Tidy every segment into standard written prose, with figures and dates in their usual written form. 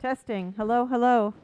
Testing. Hello, hello.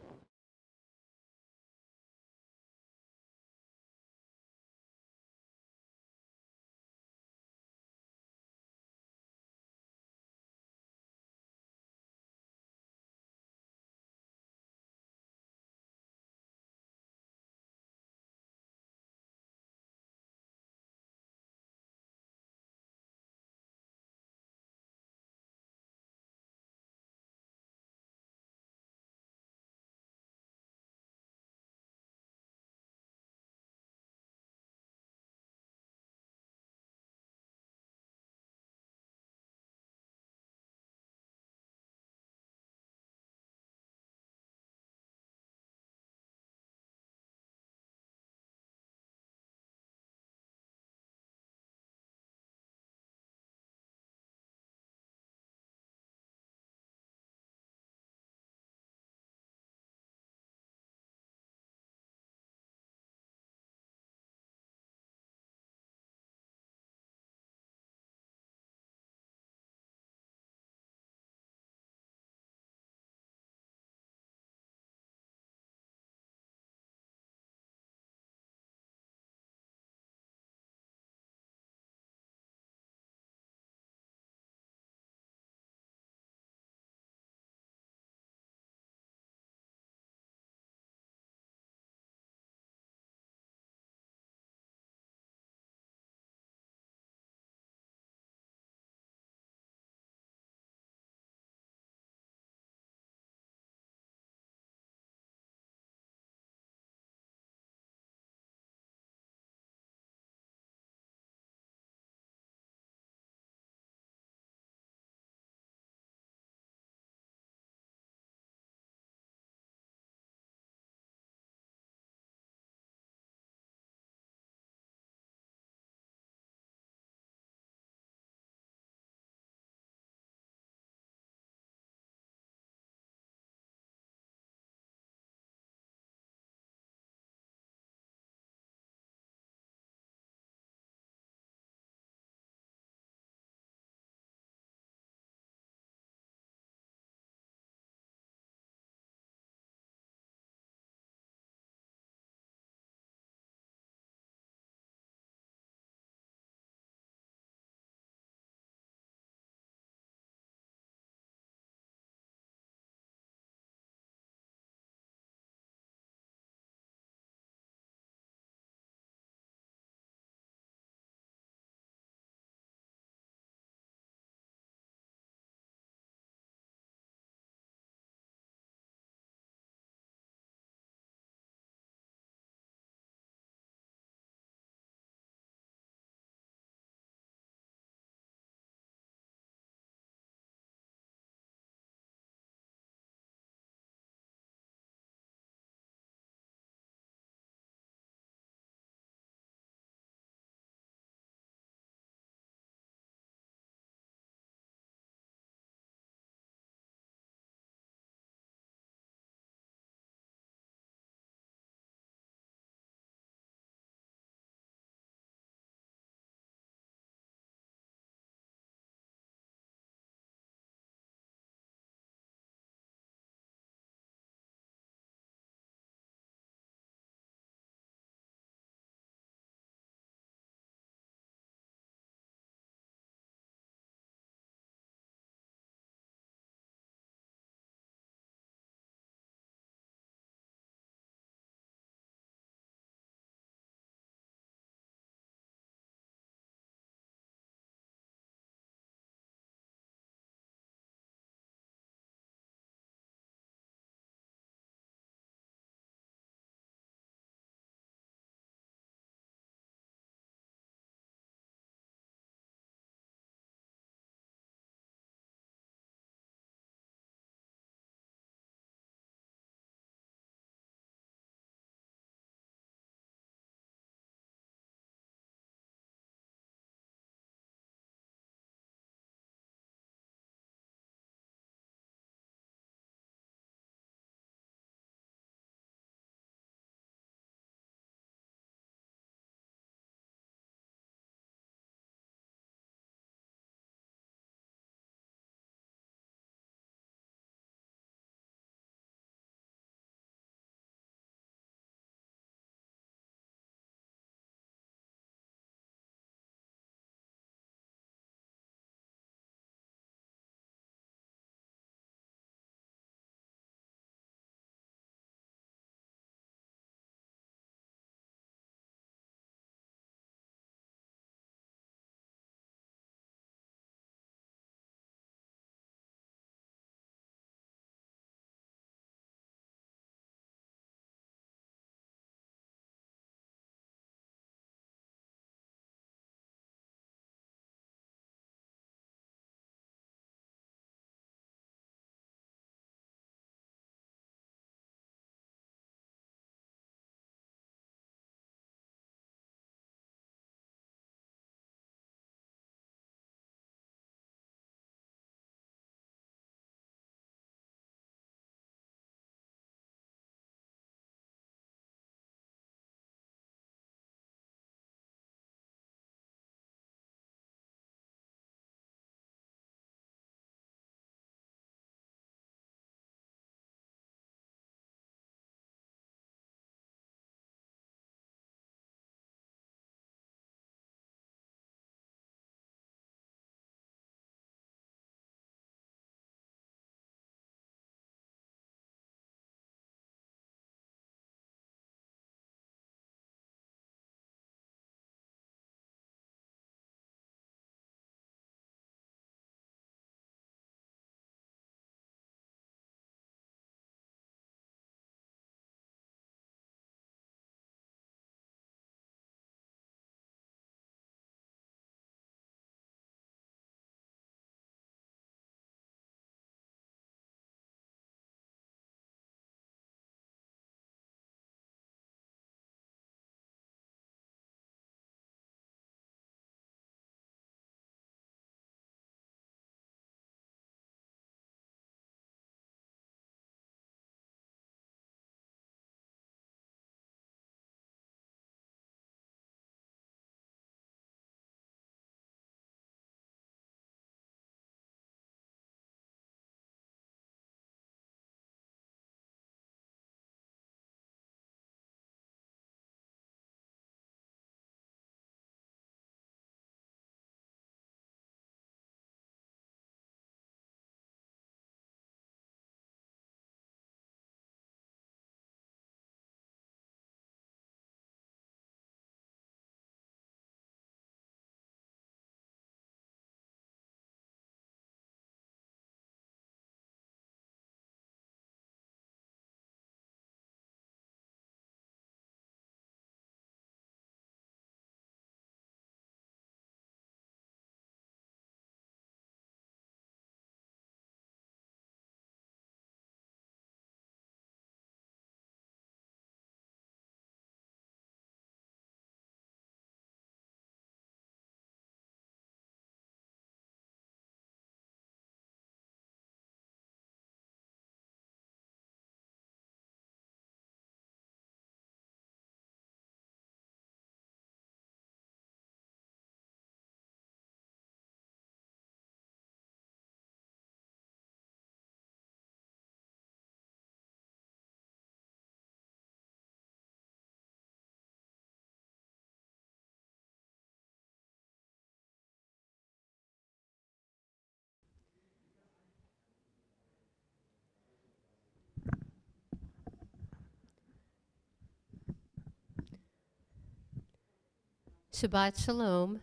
Shabbat Shalom,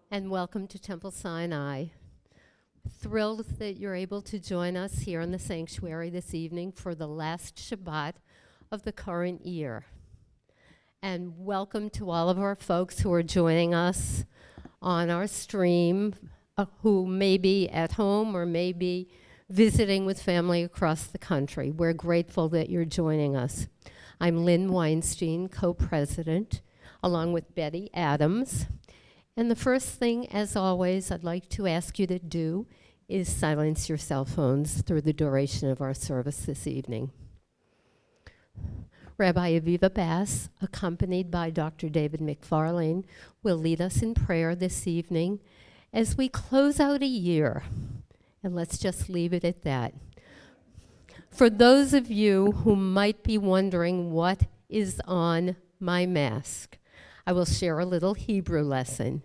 and welcome to Temple Sinai. Thrilled that you're able to join us here in the sanctuary this evening for the last Shabbat of the current year. And welcome to all of our folks who are joining us on our stream, who may be at home or may be visiting with family across the country. We're grateful that you're joining us. I'm Lynn Weinstein, co-president, along with Betty Adams. And the first thing, as always, I'd like to ask you to do is silence your cell phones through the duration of our service this evening. Rabbi Aviva Bass, accompanied by Dr. David McFarlane, will lead us in prayer this evening as we close out a year. And let's just leave it at that. For those of you who might be wondering what is on my mask, I will share a little Hebrew lesson.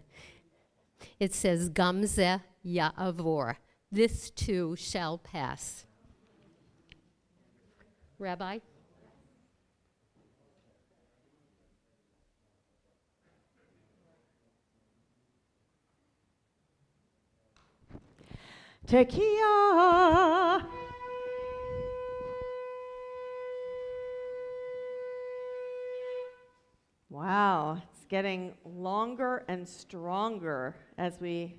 It says, Gam zeh ya'avor. This too shall pass. Rabbi? Tekiah. Wow, it's getting longer and stronger as we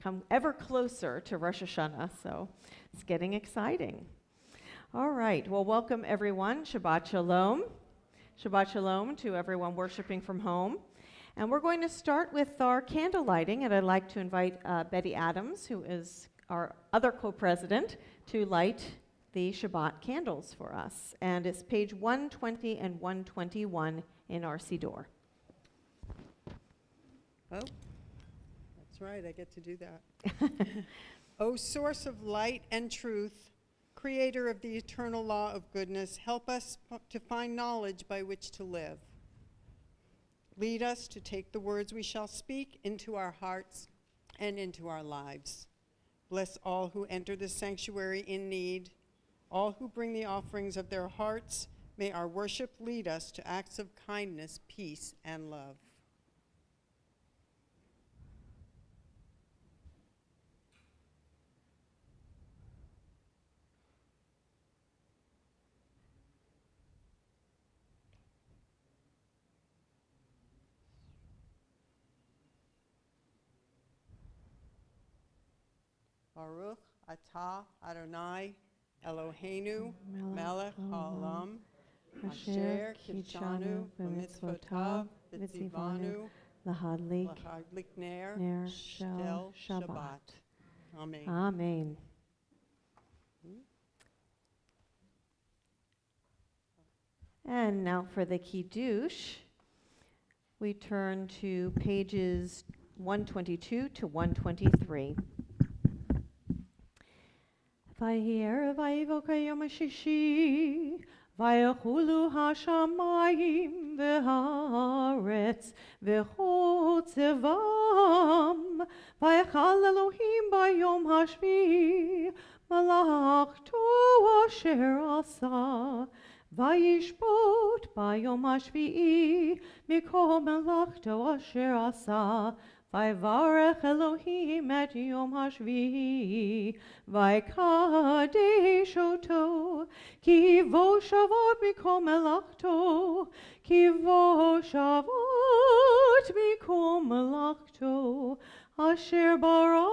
come ever closer to Rosh Hashanah, so it's getting exciting. All right, well, welcome everyone. Shabbat Shalom. Shabbat Shalom to everyone worshiping from home. And we're going to start with our candle lighting, and I'd like to invite Betty Adams, who is our other co-president, to light the Shabbat candles for us. And it's page 120 and 121 in our Siddur. Oh, that's right, I get to do that. O source of light and truth, creator of the eternal law of goodness, help us to find knowledge by which to live. Lead us to take the words we shall speak into our hearts and into our lives. Bless all who enter the sanctuary in need, all who bring the offerings of their hearts. May our worship lead us to acts of kindness, peace, and love. Baruch atah Adonai Eloheinu melech haolam asher kitshanu b'mitzvotav v'tzivanu Lahadlik ner shel Shabbat. Amen. Amen. And now for the Kiddush, we turn to pages 122 to 123. Vayher vayivok hayom hashishi, vayachulu hashamayim v'haaretz v'chotzevam, vayachal Elohim bayom hashvi, malachto asher asa, vayishbot bayom hashvi, mikol malachto asher asa, Vayvarech Elohim et yom hashvi, vaykadesh oto, ki vo shavot mikol melachto, ki vo shavot mikol melachto, asher bara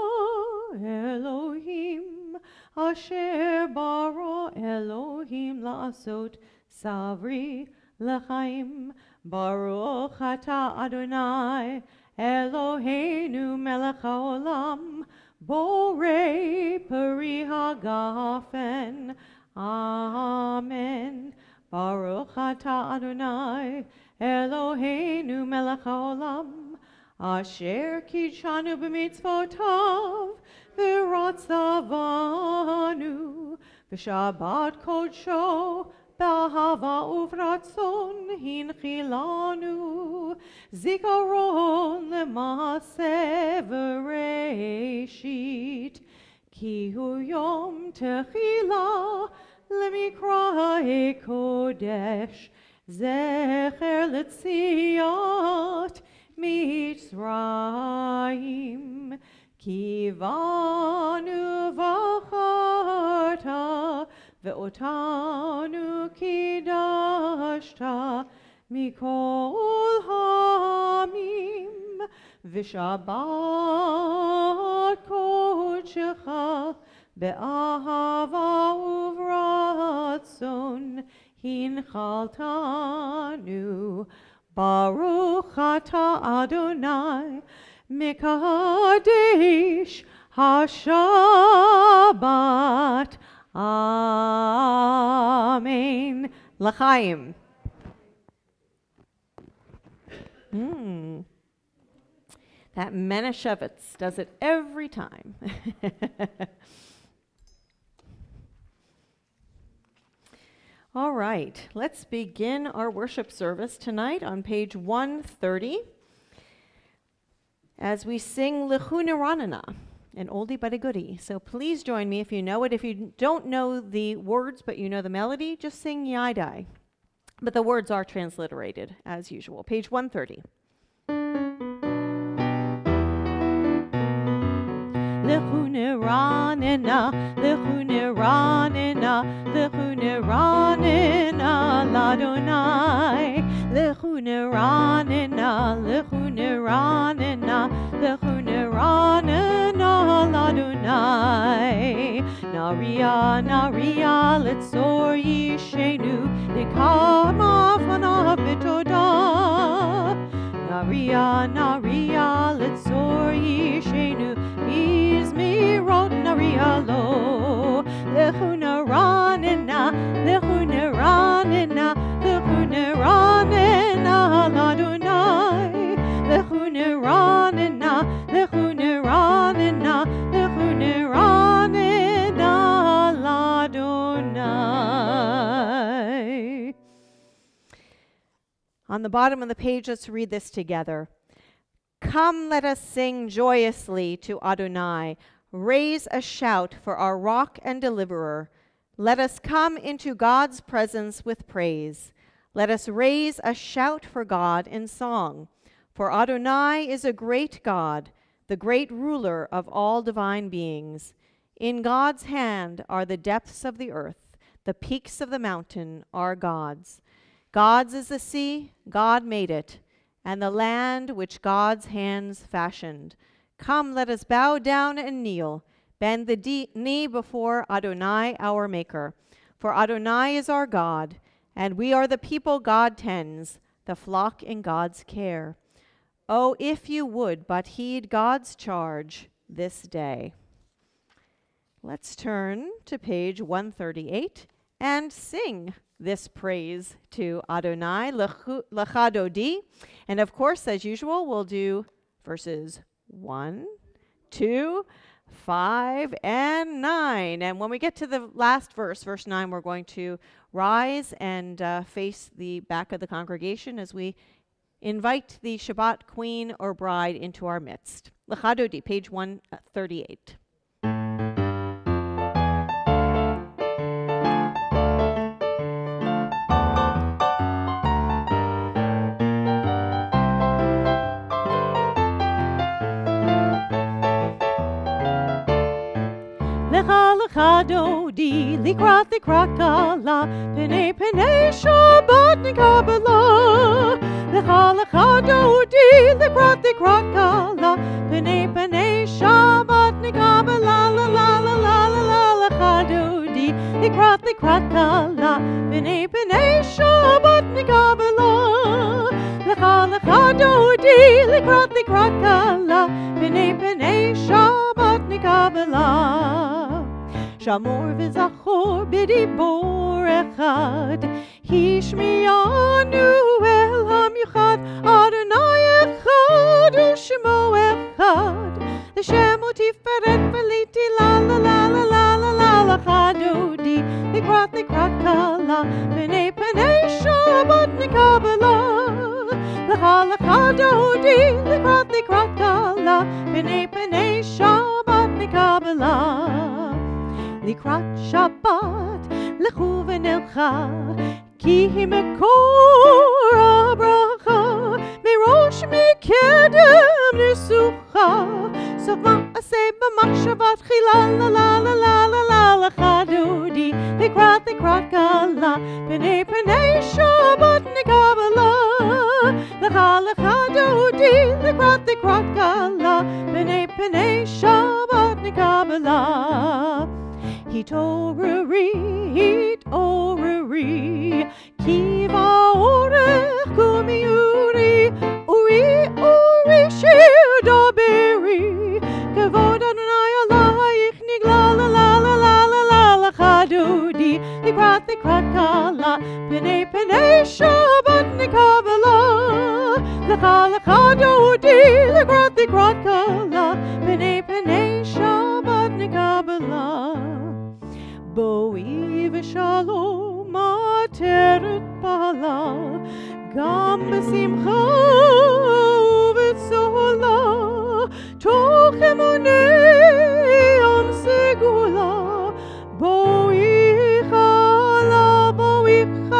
Elohim, asher bara Elohim la'asot savri lechaim, baruch ata Adonai, Eloheinu melech haolam, borei peri hagafen. Amen. Baruch atah Adonai, Eloheinu melech haolam, asher kitshanu b'mitzvotav, v'ratzavanu, v'shabbat kodsho, B'ahava uvratzon hinchilanu, zikaron le'maaseh v'reishit, ki hu yom techila lemikra kodesh, Zecher Letziot Mitzrayim, Kivanu v'acharta, ve'otanu kidashta, mikol hamim, v'shabbat kodshecha, be'ahava uvratzon, hinchaltanu. Baruch atah Adonai, Mekadesh HaShabbat. Amen. L'chaim. That Menashevetz does it every time. All right, let's begin our worship service tonight on page 130 as we sing L'chu Neranena, an oldie but a goodie. So please join me if you know it. If you don't know the words but you know the melody, just sing Yadai. But the words are transliterated as usual. Page 130. L'chu Neranena, L'chu Neranena, L'chu Neranena l'Adonai. L'chu Neranena, L'chu Neranena, L'chu Neranena l'Adonai. Naria, Naria, Letzor Yishenu, Nekama fanav b'todah. Naria, Naria, Letzor Yishenu, Izmirot Naria lo. L'chu Neranena, L'chu Neranena, L'chu Neranena l'Adonai. L'chu Neranena, L'chu Neranena, L'chu Neranena l'Adonai. On the bottom of the page, let's read this together. Come, let us sing joyously to Adonai. Raise a shout for our rock and deliverer. Let us come into God's presence with praise. Let us raise a shout for God in song. For Adonai is a great God, the great ruler of all divine beings. In God's hand are the depths of the earth. The peaks of the mountain are God's. God's is the sea, God made it, and the land which God's hands fashioned. Come, let us bow down and kneel, bend the knee before Adonai our Maker. For Adonai is our God, and we are the people God tends, the flock in God's care. Oh, if you would but heed God's charge this day. Let's turn to page 138 and sing this praise to Adonai, Lecha Dodi. And of course, as usual, we'll do verses 1, 2, 5, and 9. And when we get to the last verse, verse 9, we're going to rise and face the back of the congregation as we invite the Shabbat queen or bride into our midst. Lecha Dodi, page 138. Lecha Dodi, likrat kala, pene Shabbat nikabela. Lecha Dodi, likrat kala, pene Shabbat nikabela. La la la la la. Lecha Dodi, likrat kala, pene Shabbat nikabela. Lecha Dodi, likrat kala, pene Shabbat nikabela. Shamor v'zachor b'dibor echad, Hishmianu el hamichad, Adonai echad u'shemo echad, L'shem u'tiferet v'liti la la la la la la la. Lecha Dodi, likrat kala, pene Shabbat nikabela. Lecha Dodi, likrat kala, pene Shabbat nikabela. Likrat Shabbat, lechu v'nelcha, ki hi mekol la la la la la la la chadudi likrat kala b'nei b'nei Shabbat nikabala lecha dudi likrat kala b'nei Shabbat nikabala Hitoruri kiva orech kumiuri uri shidoberi kavod Adonai alayich nigla la la la la la la la chadudi likrat kala b'nei Shabbat nikabala lecha dudi likrat kala b'nei Shabbat nikabala Boi v'shalom ateret bala gam b'simcha u'v'tzola toch emunei yom segula Boi chala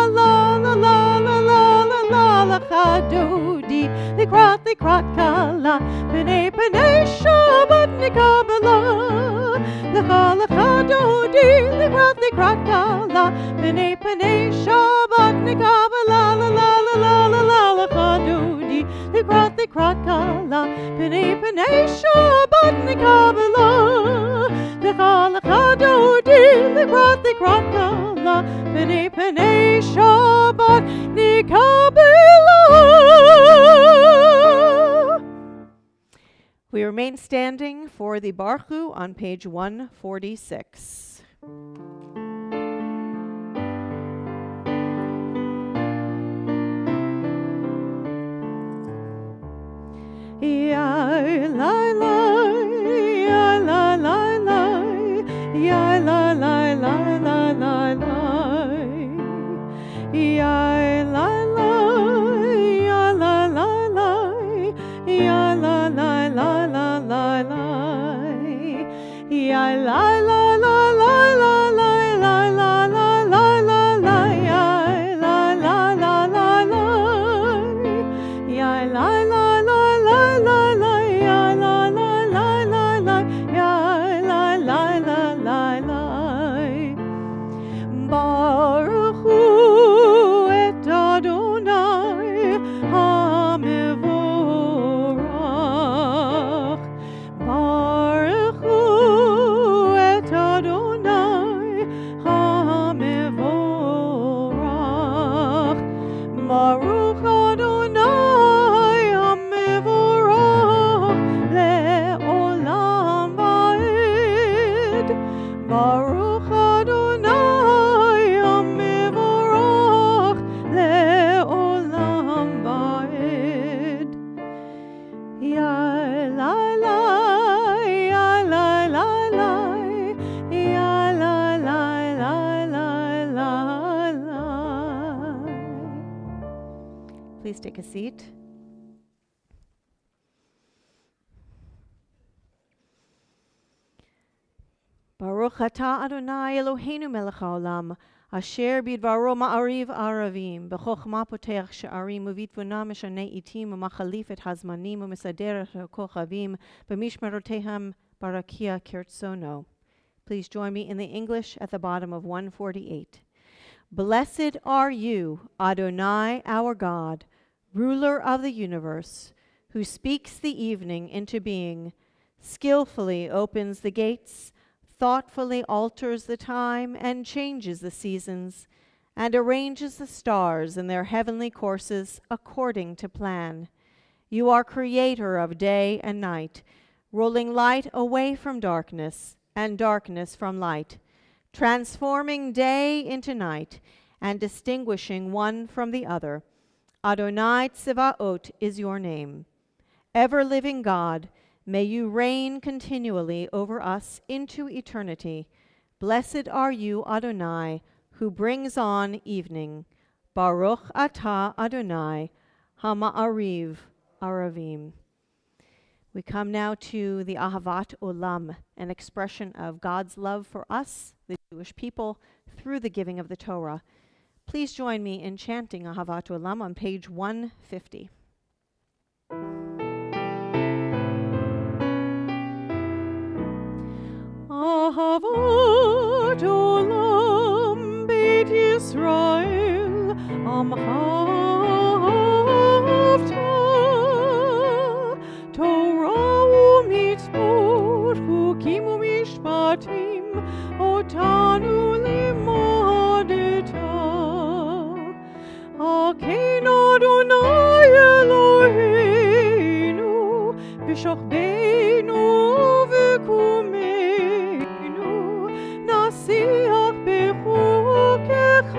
la la la la la la la la chadodi likrat kala b'nei Shabbat nikabala lecha dodi likrat kala b'nei Shabbat nikabala la la la la la la lecha dodi likrat kala b'nei Shabbat nikabala lecha dodi likrat kala b'nei Shabbat nikabala. We remain standing for the Barchu on page 146. Ya la la ya la la la ya la la la la la la ya la la ya la la la ya la la la la la la ya la la la la la la la la la la la la ya la la la la la ya la la la la la la ya la la la la la ya la la la la la Baruch hu et Adonai hamevorach Baruch hu et Adonai hamevorach Baruch Adonai hamevorach le'olam va'ed Baruch Adonai hamevorach le'olam va'ed Ya la la ya la la la ya la la la la la la Please take a seat. Baruch atah Adonai Eloheinu melech haolam asher bidvaro ma'ariv aravim b'chokhmah potech she'arim uvitvuna mishanei itim u'machalif et hazmanim u'mesader et ha'kochavim b'mishmerotehem barakia kirtsono. Please join me in the English at the bottom of 148. Blessed are you, Adonai our God, ruler of the universe, who speaks the evening into being, skillfully opens the gates, thoughtfully alters the time and changes the seasons, and arranges the stars in their heavenly courses according to plan. You are creator of day and night, rolling light away from darkness and darkness from light, transforming day into night and distinguishing one from the other. Adonai Tsevaot is your name. Ever-living God, may you reign continually over us into eternity. Blessed are you, Adonai, who brings on evening. Baruch atah Adonai, hama'ariv aravim. We come now to the Ahavat Olam, an expression of God's love for us, the Jewish people, through the giving of the Torah. Please join me in chanting Ahavat Olam on page 150. אהבת עולם בית ישראל עמך אהבת תורה ומצוות חוקים ומשפטים אותנו לימדת כן אדוני אלוהינו בשוכבנו וקומנו נשיח בחוקך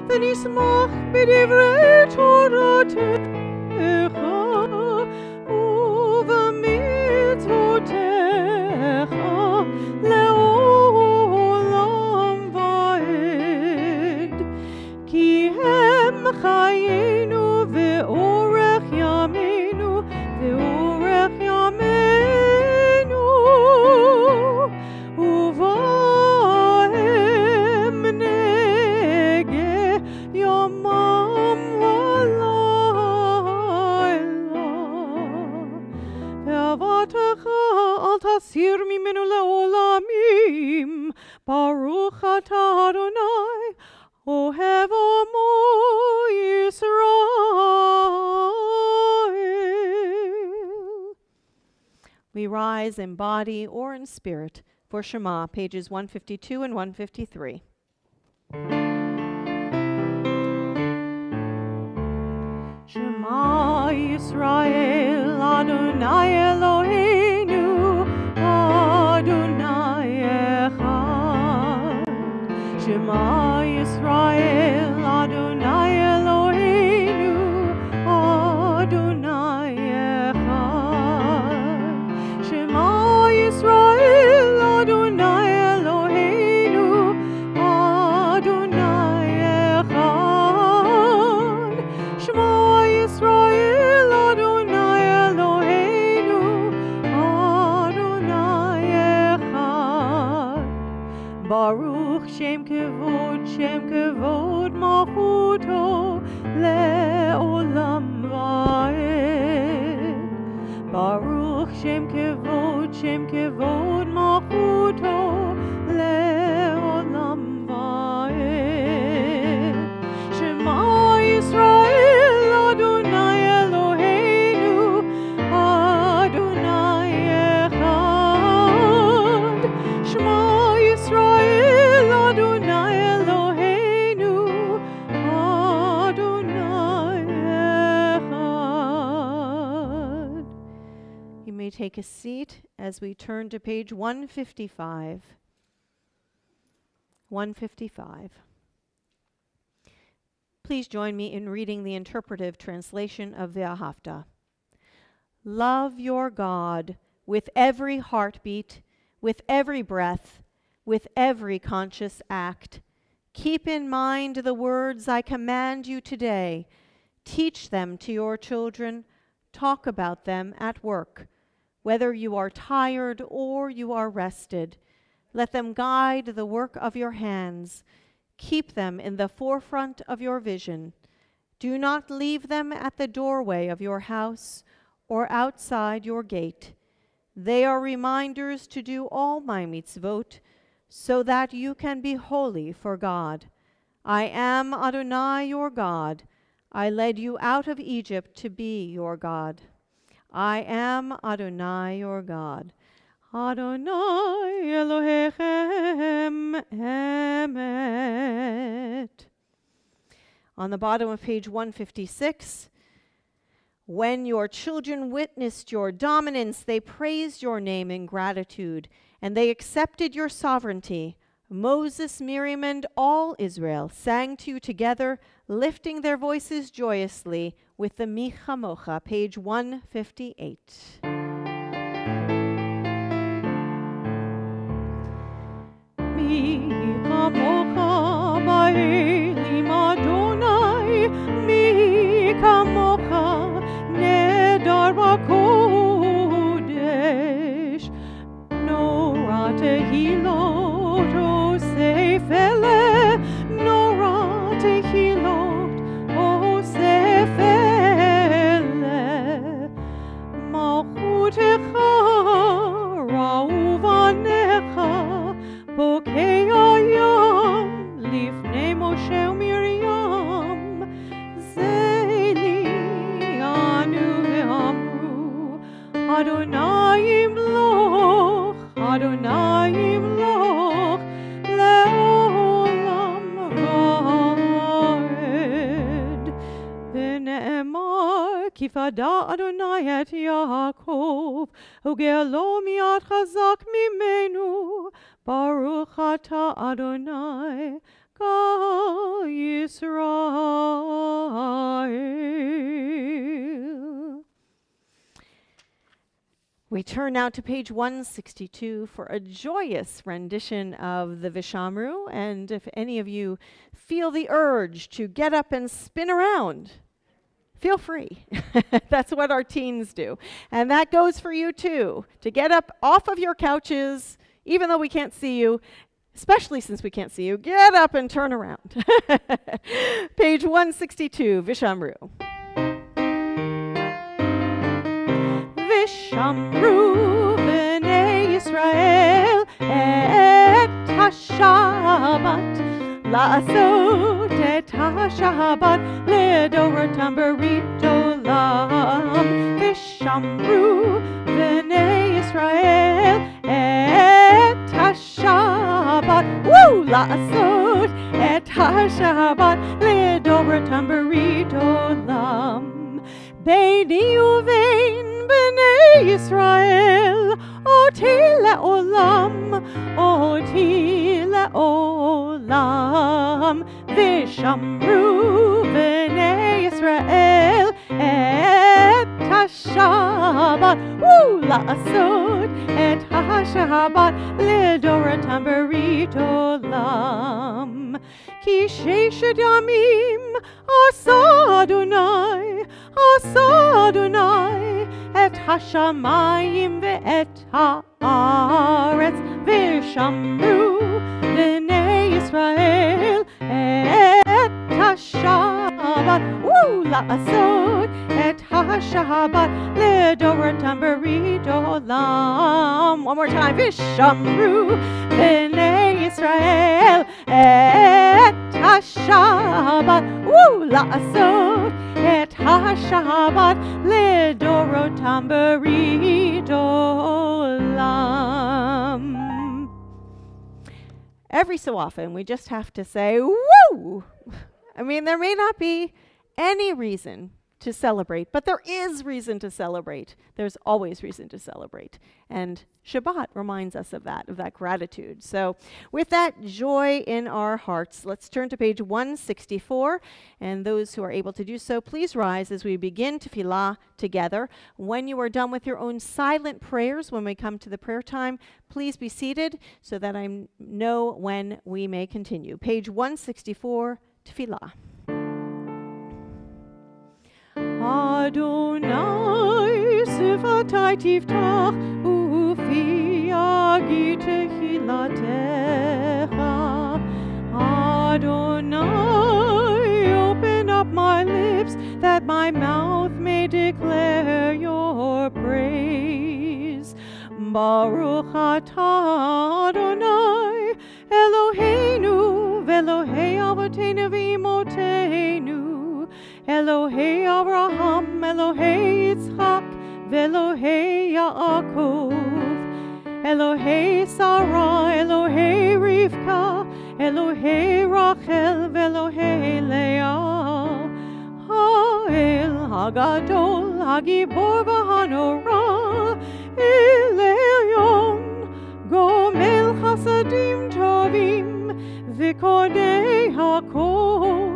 ונשמח בדברי תורתך ובמצוותיך לעולם ועד כי הם חיינו ואורך ימינו ואורך ימינו ובהם נגה יומם ולילה ואהבתך אל תסיר ממנו לעולמים ברוך אתה אדוני אוהב עמו Yisrael. We rise in body or in spirit for Shema, pages 152 and 153. Shema Yisrael, Adonai Eloheinu, Adonai Echad. Shema Yisrael, Adonai Eloheinu, Adonai Echad. Shema Yisrael, Adonai Eloheinu, Adonai Echad. Shema Yisrael, Adonai Eloheinu, Adonai Echad. Baruch Shem Kevod Malchuto Le'olam Va'ed. Baruch Shem Kevod Malchuto Le'olam Va'ed. Shema Yisrael, Adonai Eloheinu, Adonai Echad. Shema Yisrael, Adonai Eloheinu, Adonai Echad. You may take a seat as we turn to page 155. 155. Please join me in reading the interpretive translation of the Ahavta. Love your God with every heartbeat, with every breath, with every conscious act. Keep in mind the words I command you today. Teach them to your children. Talk about them at work, whether you are tired or you are rested. Let them guide the work of your hands. Keep them in the forefront of your vision. Do not leave them at the doorway of your house or outside your gate. They are reminders to do all my mitzvot, so that you can be holy for God. I am Adonai your God. I led you out of Egypt to be your God. I am Adonai your God. Adonai Elohechem Emet. On the bottom of page 156, when your children witnessed your dominance, they praised your name in gratitude, and they accepted your sovereignty. Moses, Miriam, and all Israel sang to you together, lifting their voices joyously with the Mi Chamocha, page 158. Mi Chamocha Ba'elim Adonai, Mi Chamocha Nedar B'Kodesh, Nora Tehilot Osef Ele, Nora Tehilot Osef Ele, Malchutecha Ra'uv כיפדה אדוני את יעקב, וגאלו מיד חזק ממנו, ברוך אתה אדוני, God Yisrael. We turn now to page 162 for a joyous rendition of the Vishamru, and if any of you feel the urge to get up and spin around, feel free. That's what our teens do. And that goes for you too, to get up off of your couches, even though we can't see you, especially since we can't see you, get up and turn around. Page 162, Vishamru. Vishamru b'nei Yisrael et ha-Shabbat, la'asot et ha-Shabbat ledoratam berit olam. Vishamru b'nei Yisrael et ha-Shabbat, la'asot et ha-Shabbat ledoratam berit olam. Beini uvein b'nei Yisrael, oti le'olam, oti le'olam. Vishamru b'nei Yisrael et ha-Shabbat, la'asot et ha-Shabbat ledoratam berit olam. Ki sheshet yamim asa Adonai et hashamayim ve'et haaretz. Vishamru b'nei Yisrael et ha-Shabbat, la'asot et ha-Shabbat ledoratam berit olam. One more time. Vishamru b'nei Yisrael et ha-Shabbat, la'asot et ha-Shabbat ledoratam berit olam. Every so often, we just have to say, woo! I mean, there may not be any reason to celebrate, but there is reason to celebrate. There's always reason to celebrate. And Shabbat reminds us of that gratitude. So with that joy in our hearts, let's turn to page 164. And those who are able to do so, please rise as we begin tefillah together. When you are done with your own silent prayers, when we come to the prayer time, please be seated so that I know when we may continue. Page 164, tefillah. Adonai sifatai tiftach ufi yagi tehilatecha. Adonai, open up my lips that my mouth may declare your praise. Baruch atah Adonai Eloheinu ve'Elohei avoteinu v'imotenu, Elohei Abraham, Elohei Yitzchak, ve'Elohei Yaakov, Elohei Sarah, Elohei Rivka, Elohei Rachel, ve'Elohei Leah. Ha'el Hagadol, Hagibor v'Hanora, Elyon, Gomel Chasadim Tovim, v'Kodei Hakol,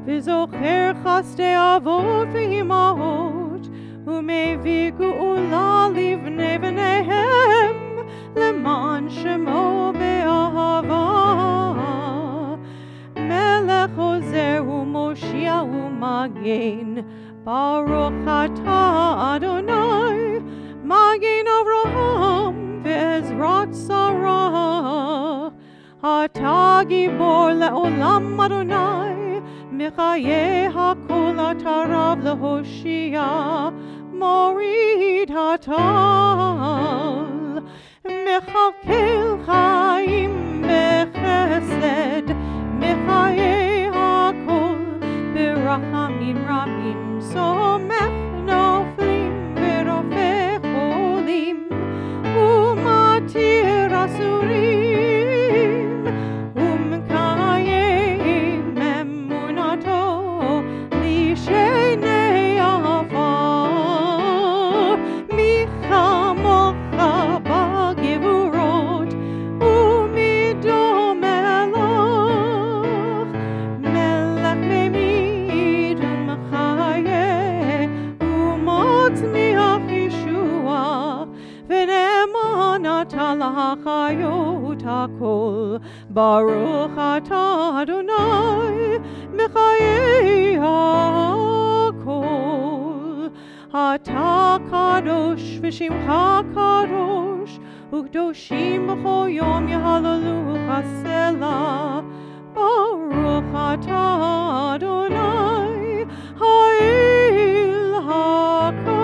וזוכר חסדי אבות ואימהות, ומביא גאולה לבני בניהם, למען שמו באהבה. מלך עוזר ומושיע ומגן, ברוך אתה אדוני, מגן אברהם ועזרת שרה. אתה גיבור לעולם אדוני, מחיי הכל אתה רב להושיע, מוריד הטל, מכלכל חיים בחסד, מחיי הכל ברחמים רבים, סומך נופלים ורופא חולים, ומתיר אסורים, ומקיים אמונתו לשני עפר. Baruch atah Adonai mechaye hakol. Atah kadosh v'shimcha kadosh, u'kdoshim b'cho yom yehalalu chasela. Baruch atah Adonai ha'el hakadosh.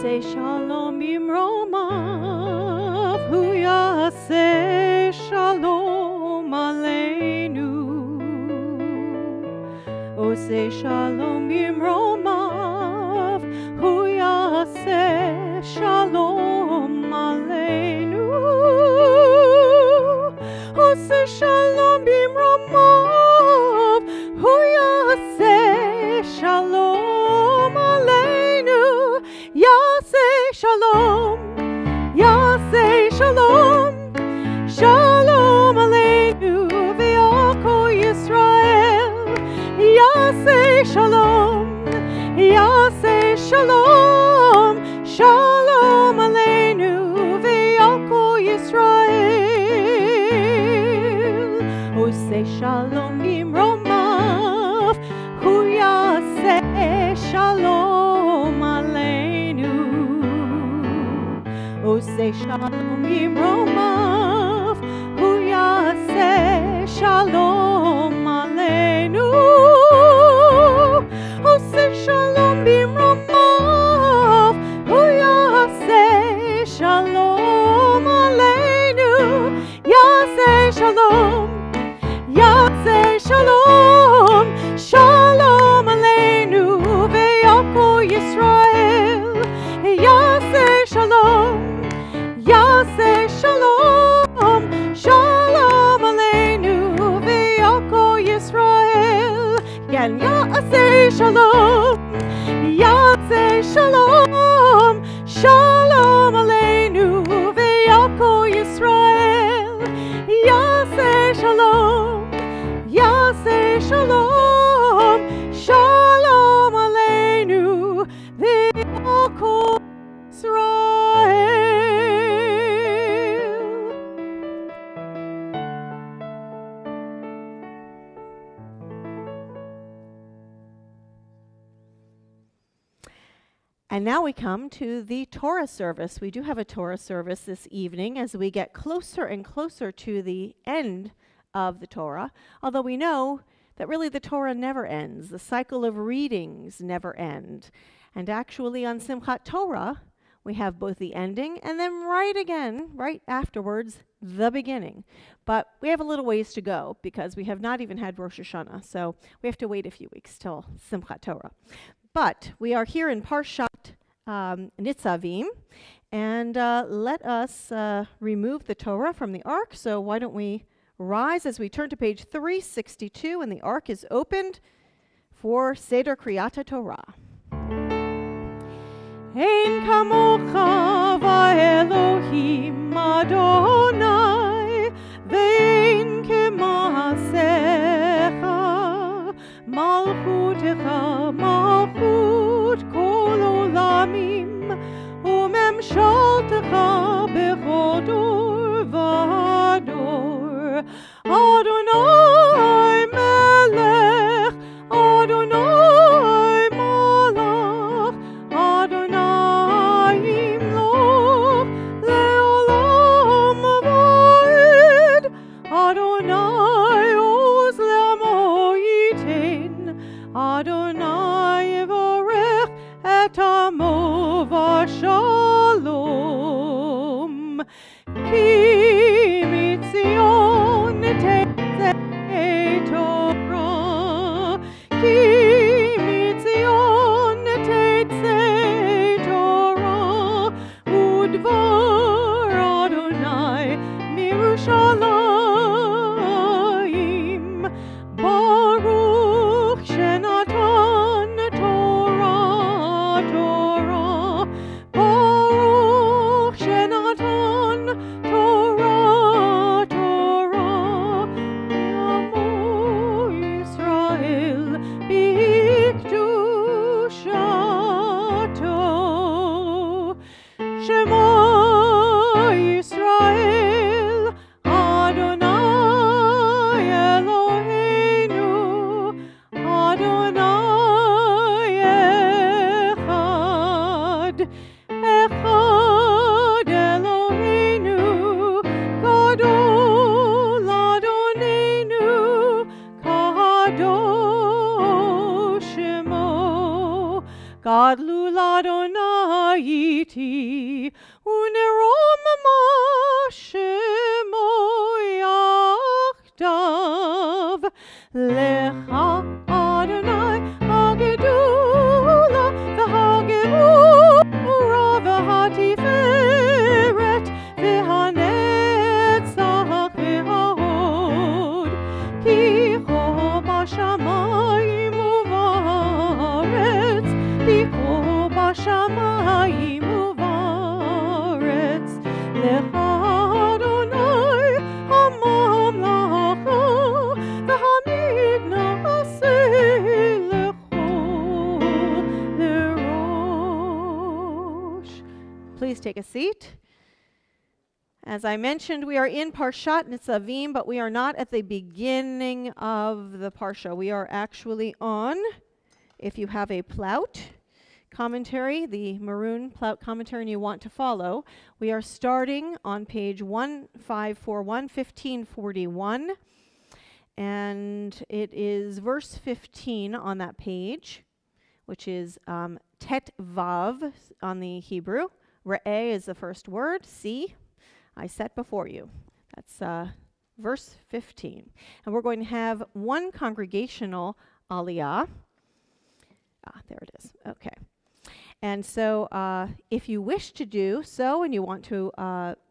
Say shalom bimromav, hu yaseh shalom aleinu. O say shalom bimromav, hu yaseh shalom aleinu. O say shalom bimromav, hu yaseh shalom aleinu. Yaseh shalom, Yaseh shalom, shalom aleinu ve'yako Yisrael. Yaseh shalom, Yaseh shalom, shalom aleinu ve'yako Yisrael. Oseh shalom bimromav, hu yaseh shalom aleinu. Oseh shalom bimromav, hu yaseh shalom aleinu. Oseh shalom bimromav, hu yaseh shalom aleinu. Yaseh shalom, Yaseh shalom, shalom aleinu ve'yako Yisrael. Yaseh shalom, Yaseh shalom, shalom aleinu ve'yako Yisrael. Again, Yaseh shalom, Yaseh shalom, shalom aleinu ve'yako Yisrael. Yaseh shalom, Yaseh shalom, shalom aleinu ve'yako Yisrael. And now we come to the Torah service. We do have a Torah service this evening as we get closer and closer to the end of the Torah, although we know that really the Torah never ends. The cycle of readings never end. And actually on Simchat Torah, we have both the ending and then right afterwards, the beginning. But we have a little ways to go because we have not even had Rosh Hashanah, so we have to wait a few weeks till Simchat Torah. But we are here in Parshat Nitzavim, And let us remove the Torah from the ark. So why don't we rise as we turn to page 362, and the ark is opened for Seder Kriyat Torah. Ein kamocha va'Elohim Adonai, ve'ein kema'asecha, malchutecha malchut kol olamim, u'memshaltecha bechol dor v'dor. Adonai melech, Adonai malach, Adonai imloch leolam va'ed, Adonai oz le'amo yitin, Adonai yivorech et amo v'shalom. Ki mitzion tetzei Torah, ki mitzion tetzei Torah, udvar Adonai mirushalayim. Baruch shenatan Torah, Torah, Baruch shenatan Torah, Torah, Amo Yisrael b'kdushato. Shema Yisrael, Adonai Eloheinu, Adonai Echad. Echad Eloheinu, Gadol Adonenu, Kadosh Shemo. Gadlu l'Adonai iti, unerom Shemo yachdav. Lecha Adonai hagedula v'hagevura v'hatiferet v'hanetzach v'hahod. Ki ho b'shamayim u'va'aretz, ki ho b'shamayim u'va'aretz. Lecha Adonai hamamlacha v'hanigna aseh lecho l'rosh. Please take a seat. As I mentioned, we are in Parshat Nitzavim, but we are not at the beginning of the Parsha. We are actually on, if you have a Plout commentary, the maroon Plout commentary, and you want to follow, we are starting on page 1541, 1541, and it is verse 15 on that page, which is Tet Vav on the Hebrew. Re'eh is the first word, see, I set before you. That's verse 15. And we're going to have one congregational aliyah. There it is. Okay. And so if you wish to do so and you want to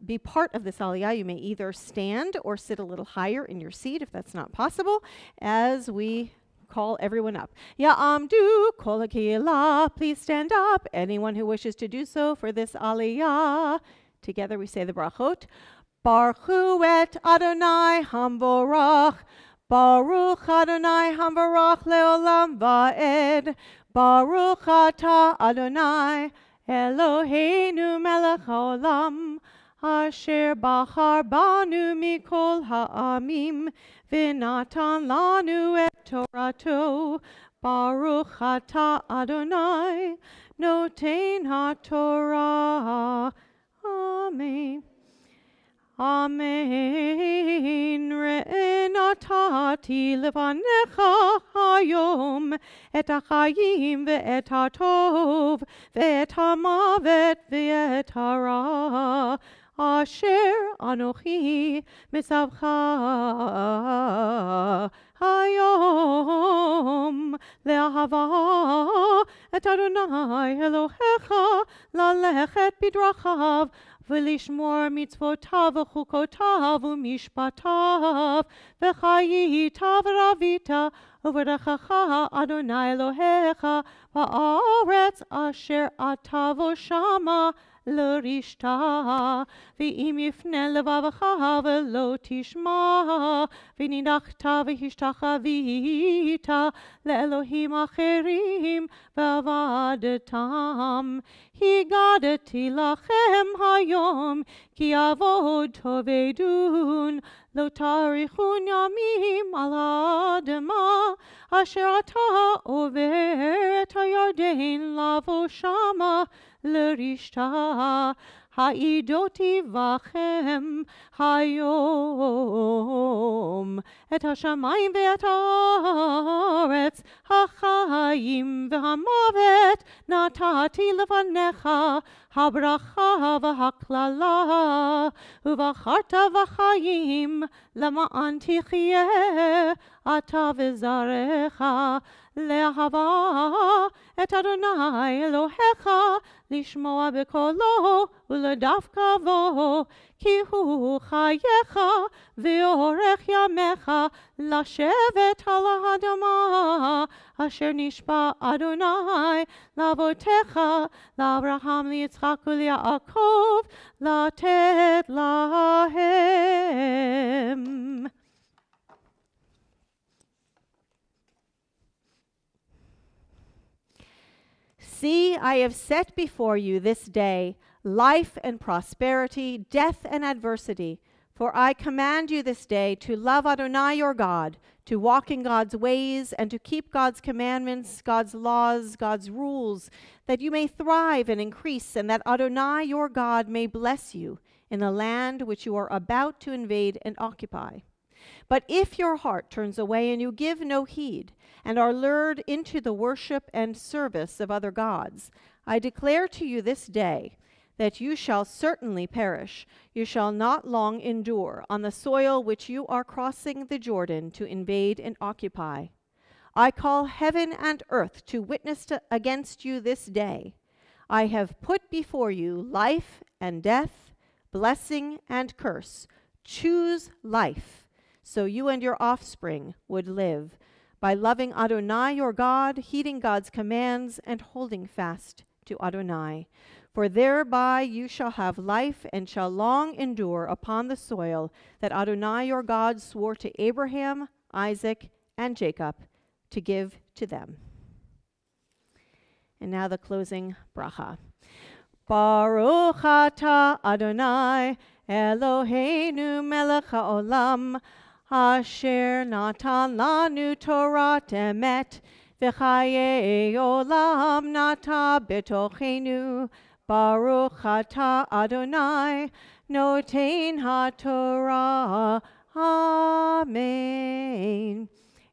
be part of this aliyah, you may either stand or sit a little higher in your seat if that's not possible, as we call everyone up. Ya'amdu kol ha'keilah, please stand up. Anyone who wishes to do so for this aliyah. Together we say the brachot. Baruch et Adonai hamvorach. Baruch Adonai hamvorach leolam va'ed. Baruch atah Adonai Eloheinu melech haolam. Asher bachar banu mikol ha'amim. V'natan lanu et Torato. Baruch atah Adonai noten ha'torah. Amen. Amen. Re'enatati levanecha hayom et hachayim ve'et hatov ve'et hamavet ve'et hara. אשר אנוכי מצווך היום לאהבה את אדוני אלוהיך, ללכת בדרכיו ולשמור מצוותיו וחוקותיו ומשפטיו, וחיית ורבית וברכך אדוני אלוהיך בארץ אשר אתה בו שמה לרשתה. ואם יפנה לבבך ולא תשמע, ונידחת והשתחווית לאלוהים אחרים ועבדתם, הגדתי לכם היום כי אבות תאבדון, לא תאריכון ימים על האדמה אשר אתה עובר את הירדן לבוא שמה לרשתה. העידותי בכם היום את השמיים ואת הארץ, החיים והמוות נתתי לפניך, הברכה והקללה, ובחרת בחיים למען תחיה אתה וזרעך לאהבה את אדוני אלוהיך, לשמוע בקולו ולדבקה בו, כי הוא חייך ואורך ימיך לשבת על האדמה אשר נשבע אדוני לאבותיך, לאברהם, ליצחק וליעקב, לתת להם. See, I have set before you this day life and prosperity, death and adversity. For I command you this day to love Adonai your God, to walk in God's ways, and to keep God's commandments, God's laws, God's rules, that you may thrive and increase, and that Adonai your God may bless you in the land which you are about to invade and occupy. But if your heart turns away and you give no heed, and are lured into the worship and service of other gods, I declare to you this day that you shall certainly perish. You shall not long endure on the soil which you are crossing the Jordan to invade and occupy. I call heaven and earth to witness against you this day. I have put before you life and death, blessing and curse. Choose life, so you and your offspring would live, by loving Adonai your God, heeding God's commands, and holding fast to Adonai. For thereby you shall have life, and shall long endure upon the soil that Adonai your God swore to Abraham, Isaac, and Jacob to give to them. And now the closing bracha. Baruch atah Adonai Eloheinu melech haolam, asher natan lanu Torat emet, v'chayei olam nata betochenu. Baruch atah Adonai noten haTorah. Amen.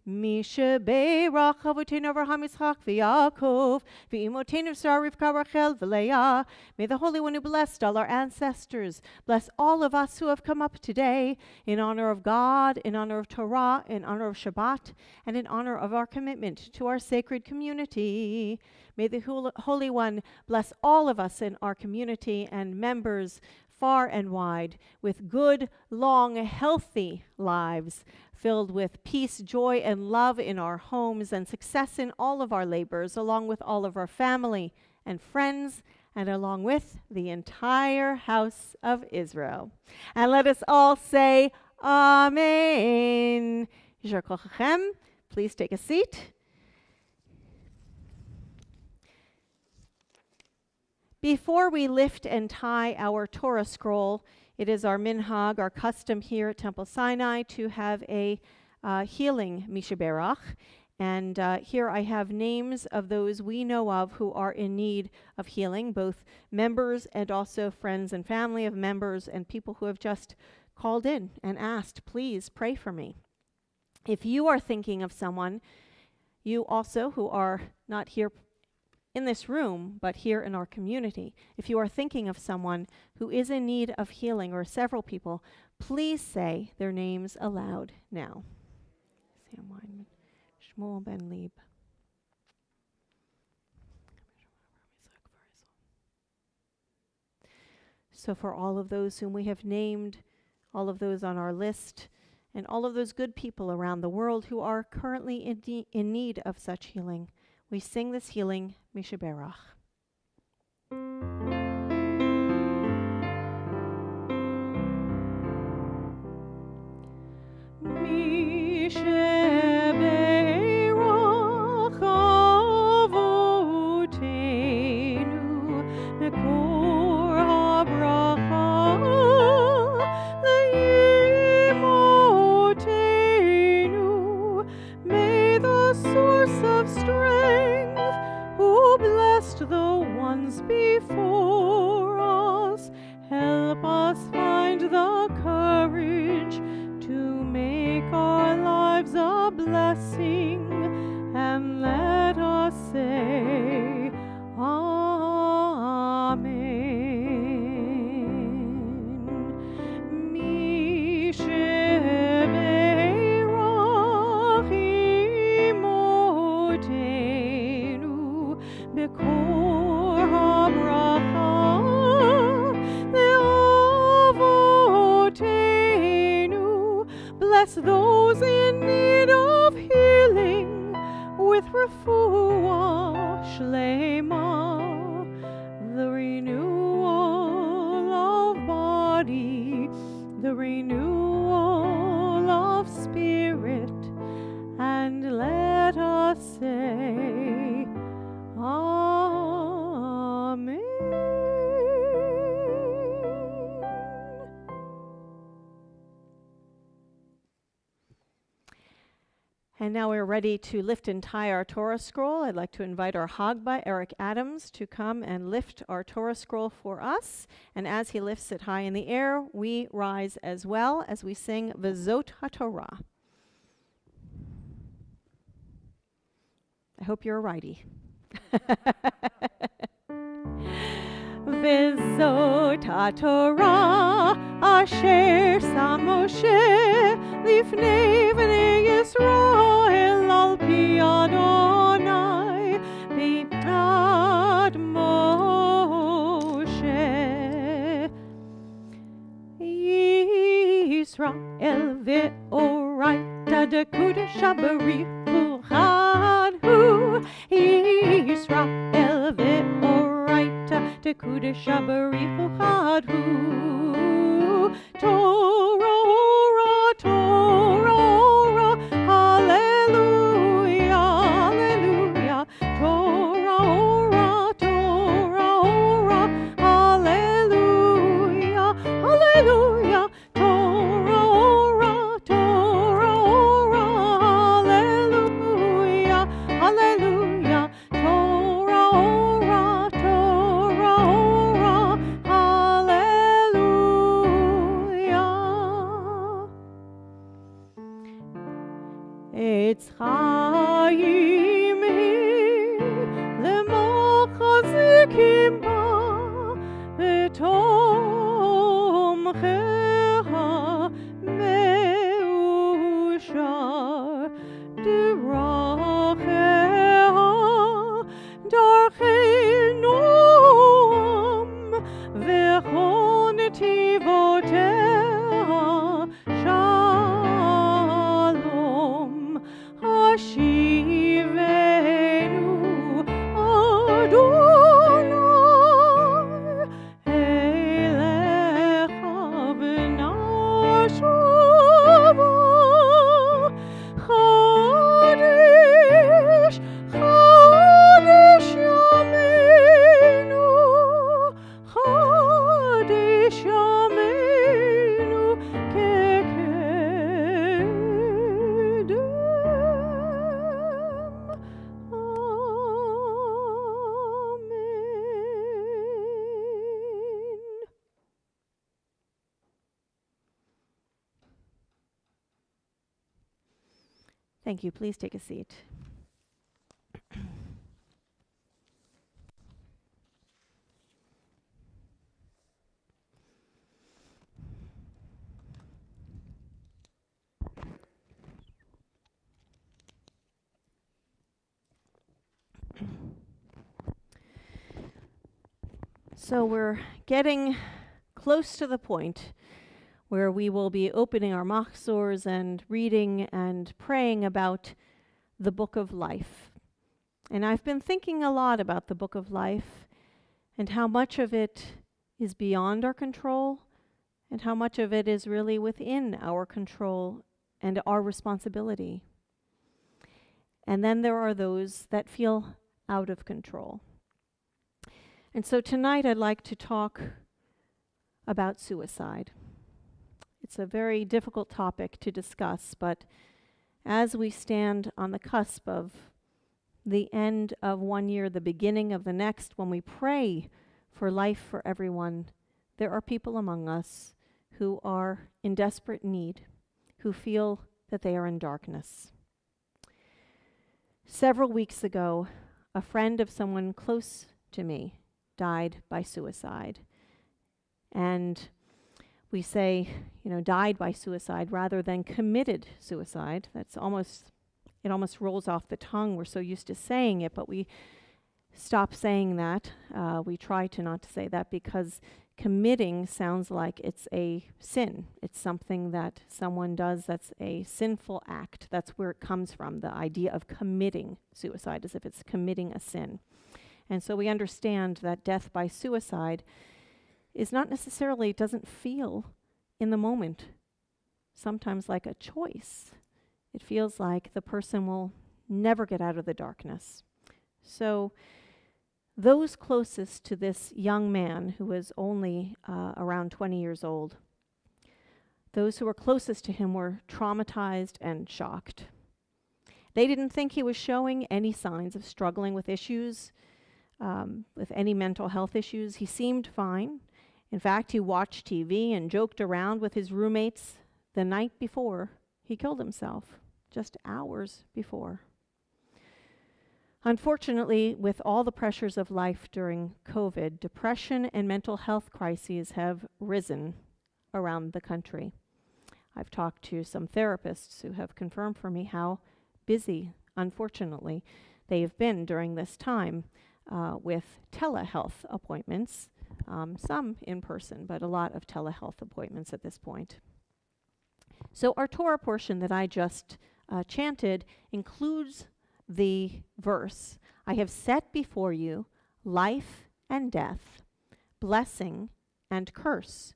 Mishebeirach Avotenu Avraham Yitzchak v'Yaakov v'imotenu Sarah Rivka Rachel v'Leah. May the Holy One who blessed all our ancestors bless all of us who have come up today in honor of God, in honor of Torah, in honor of Shabbat, and in honor of our commitment to our sacred community. May the Holy One bless all of us in our community and members far and wide with good, long, healthy lives, filled with peace, joy, and love in our homes, and success in all of our labors, along with all of our family and friends, and along with the entire house of Israel. And let us all say, Amen. Yishar kochachem. Please take a seat. Before we lift and tie our Torah scroll, it is our minhag, our custom here at Temple Sinai, to have a healing mishaberach. And here I have names of those we know of who are in need of healing, both members and also friends and family of members and people who have just called in and asked, please pray for me. If you are thinking of someone, you also who are not here in this room, but here in our community. If you are thinking of someone who is in need of healing, or several people, please say their names aloud now. Sam Weinman, Shmuel Ben Lieb. So for all of those whom we have named, all of those on our list, and all of those good people around the world who are currently in need of such healing, we sing this healing, Mishaberach. Mishaberach Avotenu Mekor HaBracha Leimotenu. May the source of strength, who blessed the ones before us, help us find the courage to make our lives a blessing, and let us say Amen. Mishaberach imotenu bekor habracha leavotenu. Bless those in need of healing with refuah shlema, the renewal of body, the renewal of spirit, and let us say Amen. And now we're ready to lift and tie our Torah scroll. I'd like to invite our Hagba, Eric Adams, to come and lift our Torah scroll for us. And as he lifts it high in the air, we rise as well as we sing V'zot HaTorah. I hope you're a righty. V'zot HaTorah asher sam Moshe lifnei bnei Yisrael al pi Adonai b'yad Moshe. Yisrael ve'oraita dekudesh habarichu chadhu. Yisrael ve'oraita dekudesh habarichu chadhu. Torah, Torah, hallelujah, hallelujah. Torah, Torah, hallelujah, hallelujah. Torah, Torah, hallelujah, hallelujah. Torah, Torah, hallelujah. Etz chaim hi lemochazikim ba v'tomcheha meushar deracheha darchei noam v'chon tivoteha shalom. Hashivenu Adonai elecha v'nashova. Chodesh, Chodesh Yameinu, Chodesh Yameinu kekedem. Amen. Thank you. Please take a seat. So we're getting close to the point where we will be opening our machzors and reading and praying about the book of life. And I've been thinking a lot about the book of life and how much of it is beyond our control and how much of it is really within our control and our responsibility. And then there are those that feel out of control. And so tonight I'd like to talk about suicide. It's a very difficult topic to discuss, but as we stand on the cusp of the end of one year, the beginning of the next, when we pray for life for everyone, there are people among us who are in desperate need, who feel that they are in darkness. Several weeks ago, a friend of someone close to me died by suicide. And we say, died by suicide rather than committed suicide. It almost rolls off the tongue. We're so used to saying it, but we stop saying that. We try to not to say that because committing sounds like it's a sin. It's something that someone does that's a sinful act. That's where it comes from, the idea of committing suicide, as if it's committing a sin. And so we understand that death by suicide is not necessarily, it doesn't feel in the moment sometimes like a choice. It feels like the person will never get out of the darkness. So those closest to this young man, who was only around 20 years old, those who were closest to him were traumatized and shocked. They didn't think he was showing any signs of struggling with issues, with any mental health issues. He seemed fine. In fact, he watched TV and joked around with his roommates the night before he killed himself, just hours before. Unfortunately, with all the pressures of life during COVID, depression and mental health crises have risen around the country. I've talked to some therapists who have confirmed for me how busy, unfortunately, they have been during this time with telehealth appointments, some in person, but a lot of telehealth appointments at this point. So our Torah portion that I just chanted includes the verse, "I have set before you life and death, blessing and curse.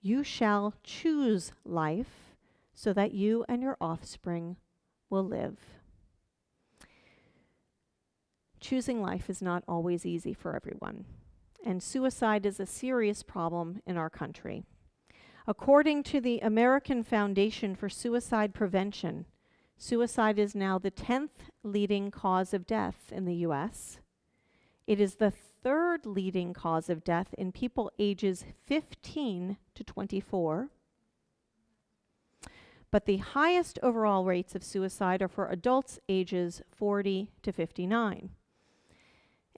You shall choose life so that you and your offspring will live." Choosing life is not always easy for everyone, and suicide is a serious problem in our country. According to the American Foundation for Suicide Prevention, suicide is now the 10th leading cause of death in the U.S. It is the 3rd leading cause of death in people ages 15 to 24. But the highest overall rates of suicide are for adults ages 40 to 59.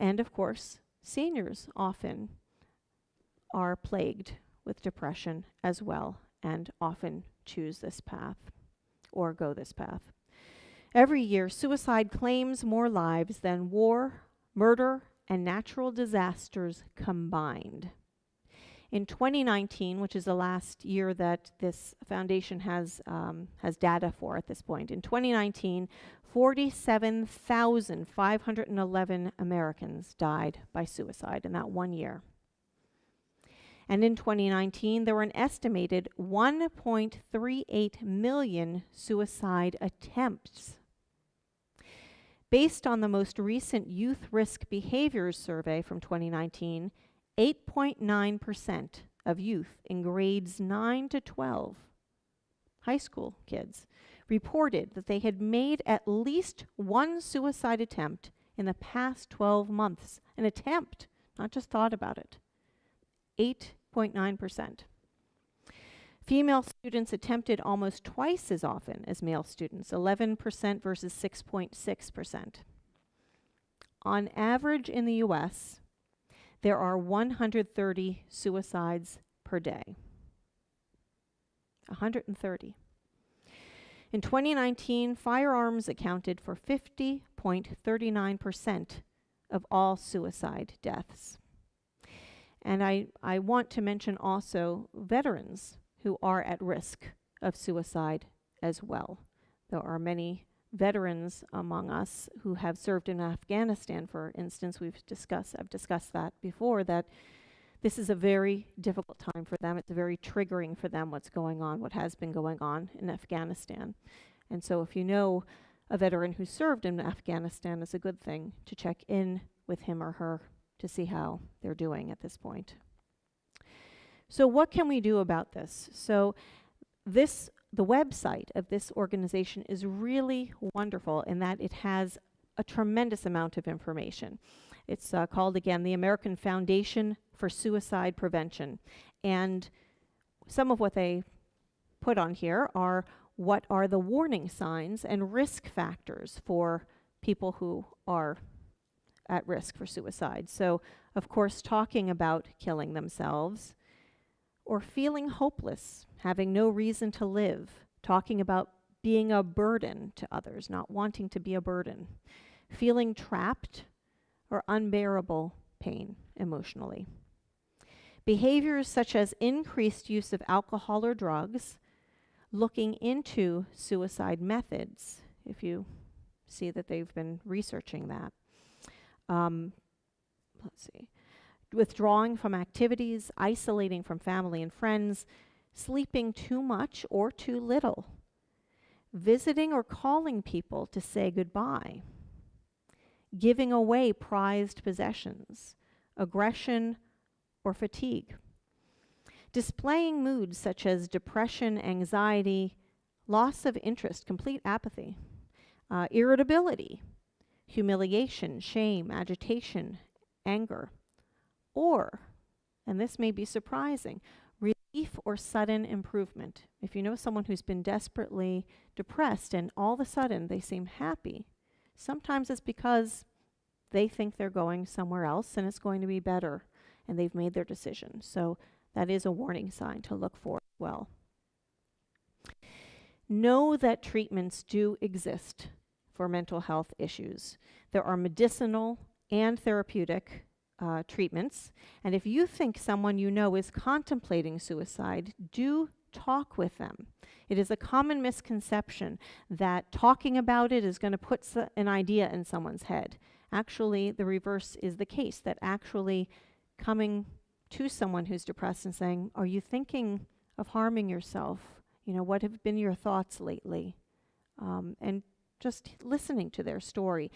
And of course, seniors often are plagued with depression as well, and often choose this path or go this path. Every year, suicide claims more lives than war, murder, and natural disasters combined. In 2019, which is the last year that this foundation has data for at this point, in 2019, 47,511 Americans died by suicide in that 1 year. And in 2019, there were an estimated 1.38 million suicide attempts. Based on the most recent Youth Risk Behaviors Survey from 2019, 8.9% of youth in grades 9 to 12, high school kids, reported that they had made at least one suicide attempt in the past 12 months. An attempt, not just thought about it. 8.9%. Female students attempted almost twice as often as male students, 11% versus 6.6%. On average in the U.S., there are 130 suicides per day. 130. In 2019, firearms accounted for 50.39% of all suicide deaths. And I want to mention also veterans who are at risk of suicide as well. There are many veterans among us who have served in Afghanistan, for instance. I've discussed that before, that this is a very difficult time for them. It's very triggering for them what's going on, what has been going on in Afghanistan. And so if you know a veteran who served in Afghanistan, it's a good thing to check in with him or her to see how they're doing at this point. So what can we do about this? So the website of this organization is really wonderful in that it has a tremendous amount of information. It's called, again, the American Foundation for Suicide Prevention. And some of what they put on here are what are the warning signs and risk factors for people who are at risk for suicide. So, of course, talking about killing themselves or feeling hopeless, having no reason to live, talking about being a burden to others, not wanting to be a burden, feeling trapped or unbearable pain emotionally. Behaviors such as increased use of alcohol or drugs, looking into suicide methods, if you see that they've been researching that. Withdrawing from activities, isolating from family and friends, sleeping too much or too little, visiting or calling people to say goodbye, giving away prized possessions, aggression or fatigue, displaying moods such as depression, anxiety, loss of interest, complete apathy, irritability, humiliation, shame, agitation, anger, or, and this may be surprising, relief or sudden improvement. If you know someone who's been desperately depressed and all of a sudden they seem happy, sometimes it's because they think they're going somewhere else and it's going to be better and they've made their decision. So that is a warning sign to look for as well. Know that treatments do exist for mental health issues. There are medicinal and therapeutic treatments. And if you think someone you know is contemplating suicide, do talk with them. It is a common misconception that talking about it is going to put an idea in someone's head. Actually, the reverse is the case, that actually coming to someone who's depressed and saying, are you thinking of harming yourself? You know, what have been your thoughts lately? And just listening to their story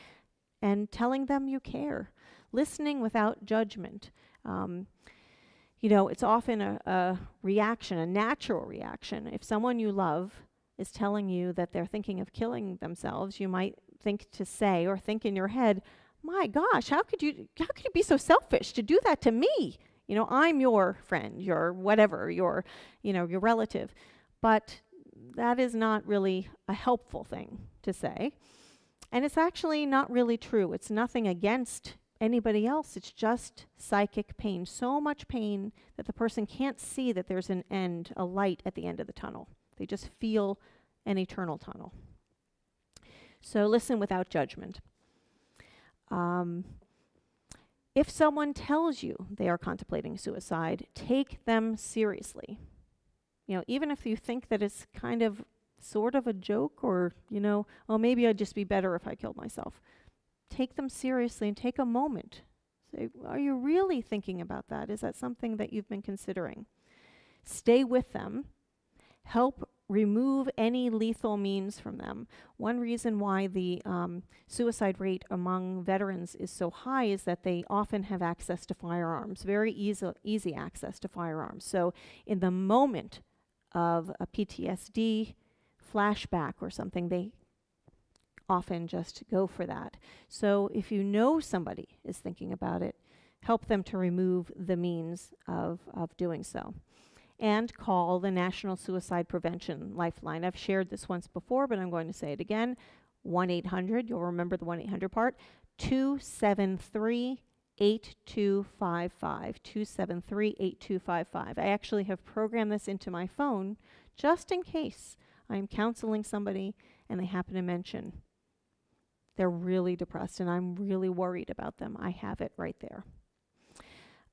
and telling them you care. Listening without judgment. You know, it's often a reaction, a natural reaction. If someone you love is telling you that they're thinking of killing themselves, you might think to say or think in your head, my gosh, how could you be so selfish to do that to me? You know, I'm your friend, your whatever, your relative. But that is not really a helpful thing to say. And it's actually not really true. It's nothing against anybody else. It's just psychic pain. So much pain that the person can't see that there's an end, a light at the end of the tunnel. They just feel an eternal tunnel. So listen without judgment. If someone tells you they are contemplating suicide, take them seriously. You know, even if you think that it's kind of sort of a joke or, you know, oh, maybe I'd just be better if I killed myself. Take them seriously and take a moment. Say, are you really thinking about that? Is that something that you've been considering? Stay with them. Help remove any lethal means from them. One reason why the suicide rate among veterans is so high is that they often have access to firearms, very easy access to firearms. So in the moment of a PTSD flashback or something, they often just go for that. So if you know somebody is thinking about it, help them to remove the means of doing so. And call the National Suicide Prevention Lifeline. I've shared this once before, but I'm going to say it again. 1-800, you'll remember the 1-800 part, 273-8255, 273-8255. I actually have programmed this into my phone just in case I'm counseling somebody and they happen to mention they're really depressed and I'm really worried about them. I have it right there.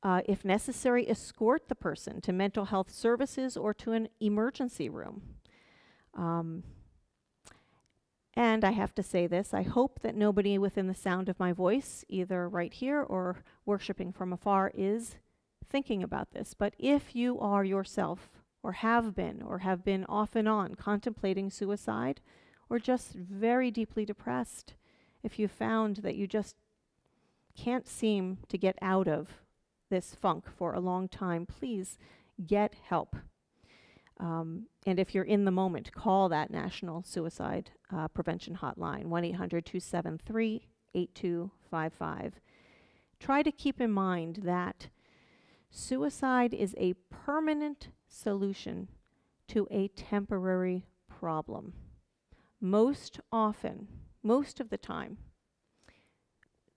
If necessary, escort the person to mental health services or to an emergency room. And I have to say this, I hope that nobody within the sound of my voice, either right here or worshiping from afar, is thinking about this. But if you are yourself, or have been off and on contemplating suicide, or just very deeply depressed, if you found that you just can't seem to get out of this funk for a long time, please get help. And if you're in the moment, call that National Suicide Prevention Hotline, 1-800-273-8255. Try to keep in mind that suicide is a permanent solution to a temporary problem. Most often, most of the time,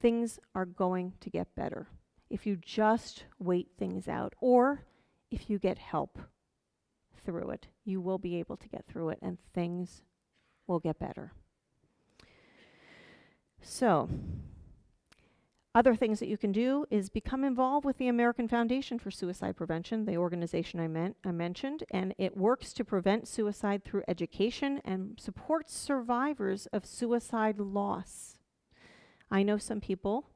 things are going to get better if you just wait things out, or if you get help through it. You will be able to get through it, and things will get better. So, other things that you can do is become involved with the American Foundation for Suicide Prevention, the organization I mentioned, and it works to prevent suicide through education and supports survivors of suicide loss. I know some people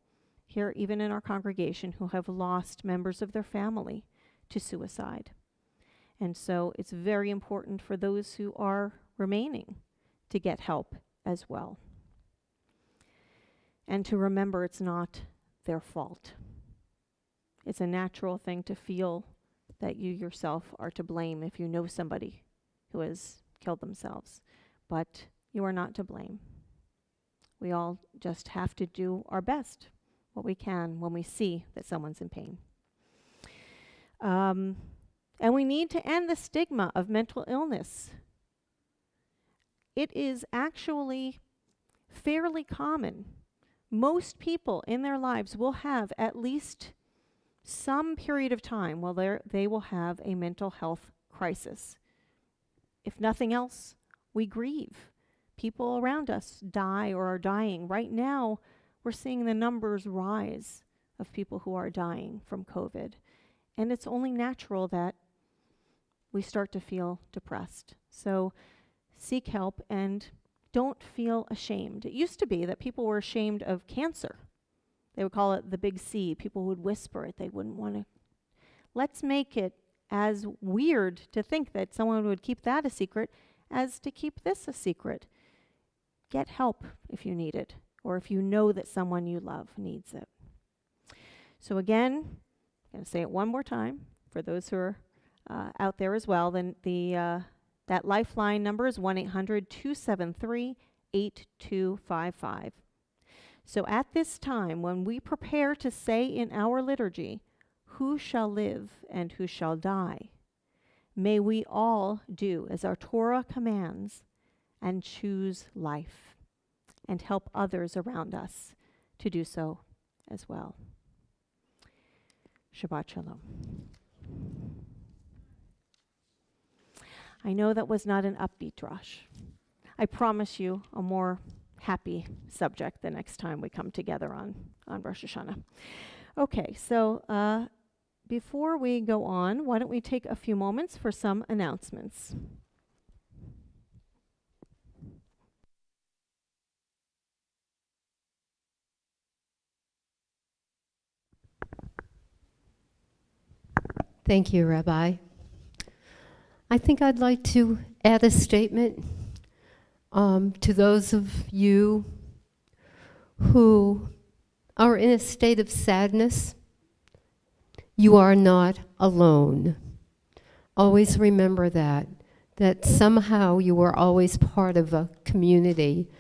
here, even in our congregation, who have lost members of their family to suicide. And so it's very important for those who are remaining to get help as well. And to remember it's not their fault. It's a natural thing to feel that you yourself are to blame if you know somebody who has killed themselves. But you are not to blame. We all just have to do our best, what we can, when we see that someone's in pain. And we need to end the stigma of mental illness. It is actually fairly common. Most people in their lives will have at least some period of time where they will have a mental health crisis. If nothing else, we grieve. People around us die or are dying. Right now, we're seeing the numbers rise of people who are dying from COVID. And it's only natural that we start to feel depressed. So seek help and don't feel ashamed. It used to be that people were ashamed of cancer. They would call it the big C. People would whisper it. They wouldn't want to. Let's make it as weird to think that someone would keep that a secret as to keep this a secret. Get help if you need it, or if you know that someone you love needs it. So again, I'm going to say it one more time for those who are out there as well. Then that lifeline number is 1-800-273-8255. So at this time, when we prepare to say in our liturgy, "Who shall live and who shall die?" may we all do as our Torah commands and choose life and help others around us to do so as well. Shabbat Shalom. I know that was not an upbeat drush. I promise you a more happy subject the next time we come together on Rosh Hashanah. Okay, so before we go on, why don't we take a few moments for some announcements. Thank you, Rabbi. I think I'd like to add a statement to those of you who are in a state of sadness. You are not alone. Always remember that somehow you are always part of a community,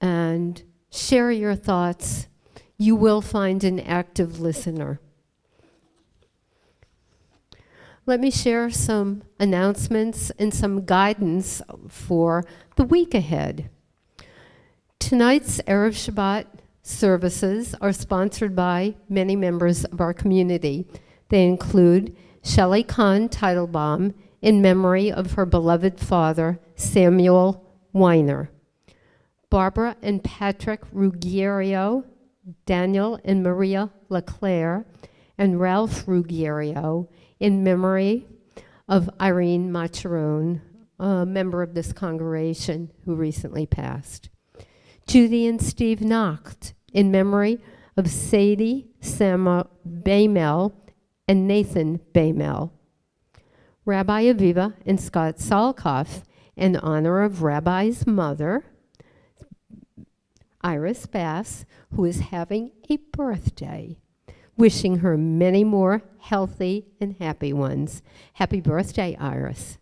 and share your thoughts. You will find an active listener. Let me share some announcements and some guidance for the week ahead. Tonight's Erev Shabbat services are sponsored by many members of our community. They include Shelley Kahn Teitelbaum in memory of her beloved father, Samuel Weiner, Barbara and Patrick Ruggiero, Daniel and Maria LeClaire, and Ralph Ruggiero in memory of Irene Macharon, a member of this congregation who recently passed. Judy and Steve Nacht in memory of Sadie Sama Baymel and Nathan Baymel. Rabbi Aviva and Scott Salkoff in honor of Rabbi's mother, Iris Bass, who is having a birthday. Wishing her many more healthy and happy ones. Happy birthday, Iris.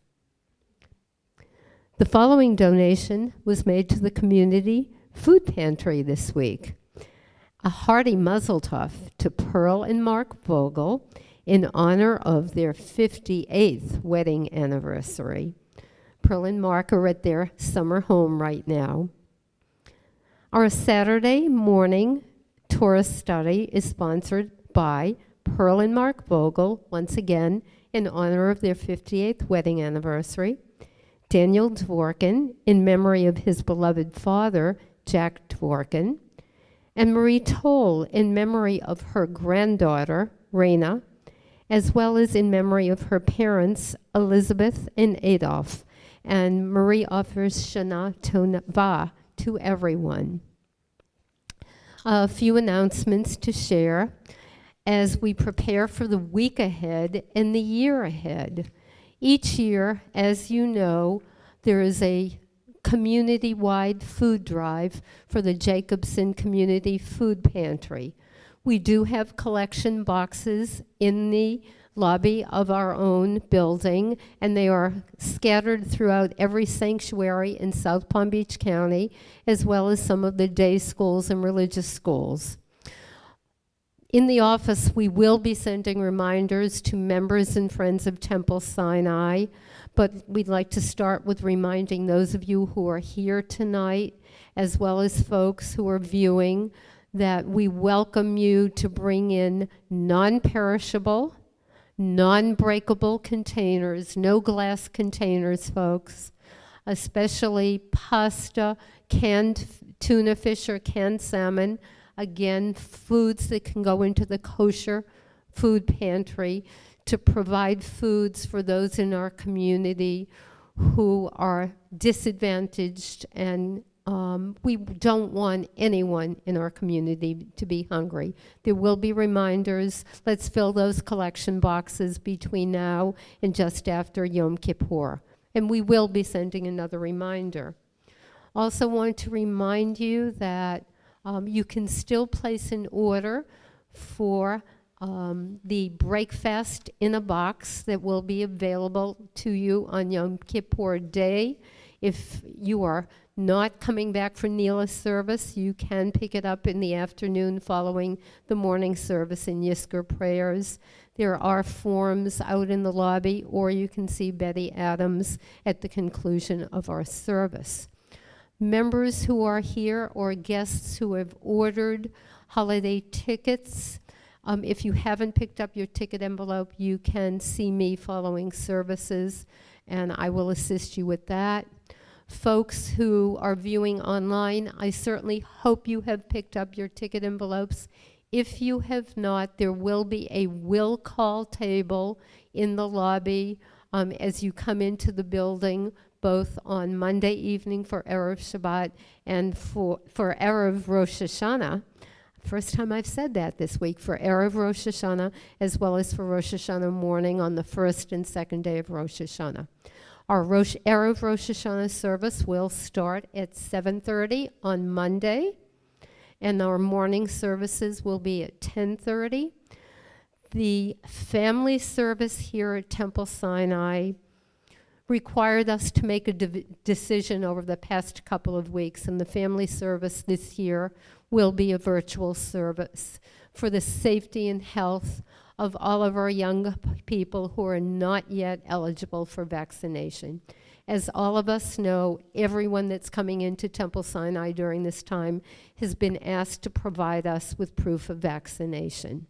The following donation was made to the community food pantry this week. A hearty mazel tov to Pearl and Mark Vogel in honor of their 58th wedding anniversary. Pearl and Mark are at their summer home right now. Our Saturday morning Torah study is sponsored by Pearl and Mark Vogel, once again, in honor of their 58th wedding anniversary. Daniel Dvorkin, in memory of his beloved father, Jack Dvorkin. And Marie Toll, in memory of her granddaughter, Raina, as well as in memory of her parents, Elizabeth and Adolf. And Marie offers Shana Tova to everyone. A few announcements to share as we prepare for the week ahead and the year ahead. Each year, as you know, there is a community-wide food drive for the Jacobson Community Food Pantry. We do have collection boxes in the lobby of our own building, and they are scattered throughout every sanctuary in South Palm Beach County, as well as some of the day schools and religious schools. In the office, we will be sending reminders to members and friends of Temple Sinai, but we'd like to start with reminding those of you who are here tonight, as well as folks who are viewing, that we welcome you to bring in non-perishable, non-breakable containers, no glass containers, folks, especially pasta, canned tuna fish or canned salmon, again, foods that can go into the kosher food pantry to provide foods for those in our community who are disadvantaged, and we don't want anyone in our community to be hungry. There will be reminders. Let's fill those collection boxes between now and just after Yom Kippur. And we will be sending another reminder. Also want to remind you that you can still place an order for the breakfast in a box that will be available to you on Yom Kippur Day. If you are not coming back for Neela's service, you can pick it up in the afternoon following the morning service in Yizkor prayers. There are forms out in the lobby, or you can see Betty Adams at the conclusion of our service. Members who are here or guests who have ordered holiday tickets, if you haven't picked up your ticket envelope, you can see me following services, and I will assist you with that. Folks who are viewing online, I certainly hope you have picked up your ticket envelopes. If you have not, there will be a will call table in the lobby as you come into the building, both on Monday evening for Erev Shabbat and for Erev Rosh Hashanah. First time I've said that this week, for Erev Rosh Hashanah, as well as for Rosh Hashanah morning on the first and second day of Rosh Hashanah. Our Erev Rosh Hashanah service will start at 7:30 on Monday, and our morning services will be at 10:30. The family service here at Temple Sinai required us to make a decision over the past couple of weeks, and the family service this year will be a virtual service for the safety and health of all of our young people who are not yet eligible for vaccination. As all of us know, everyone that's coming into Temple Sinai during this time has been asked to provide us with proof of vaccination.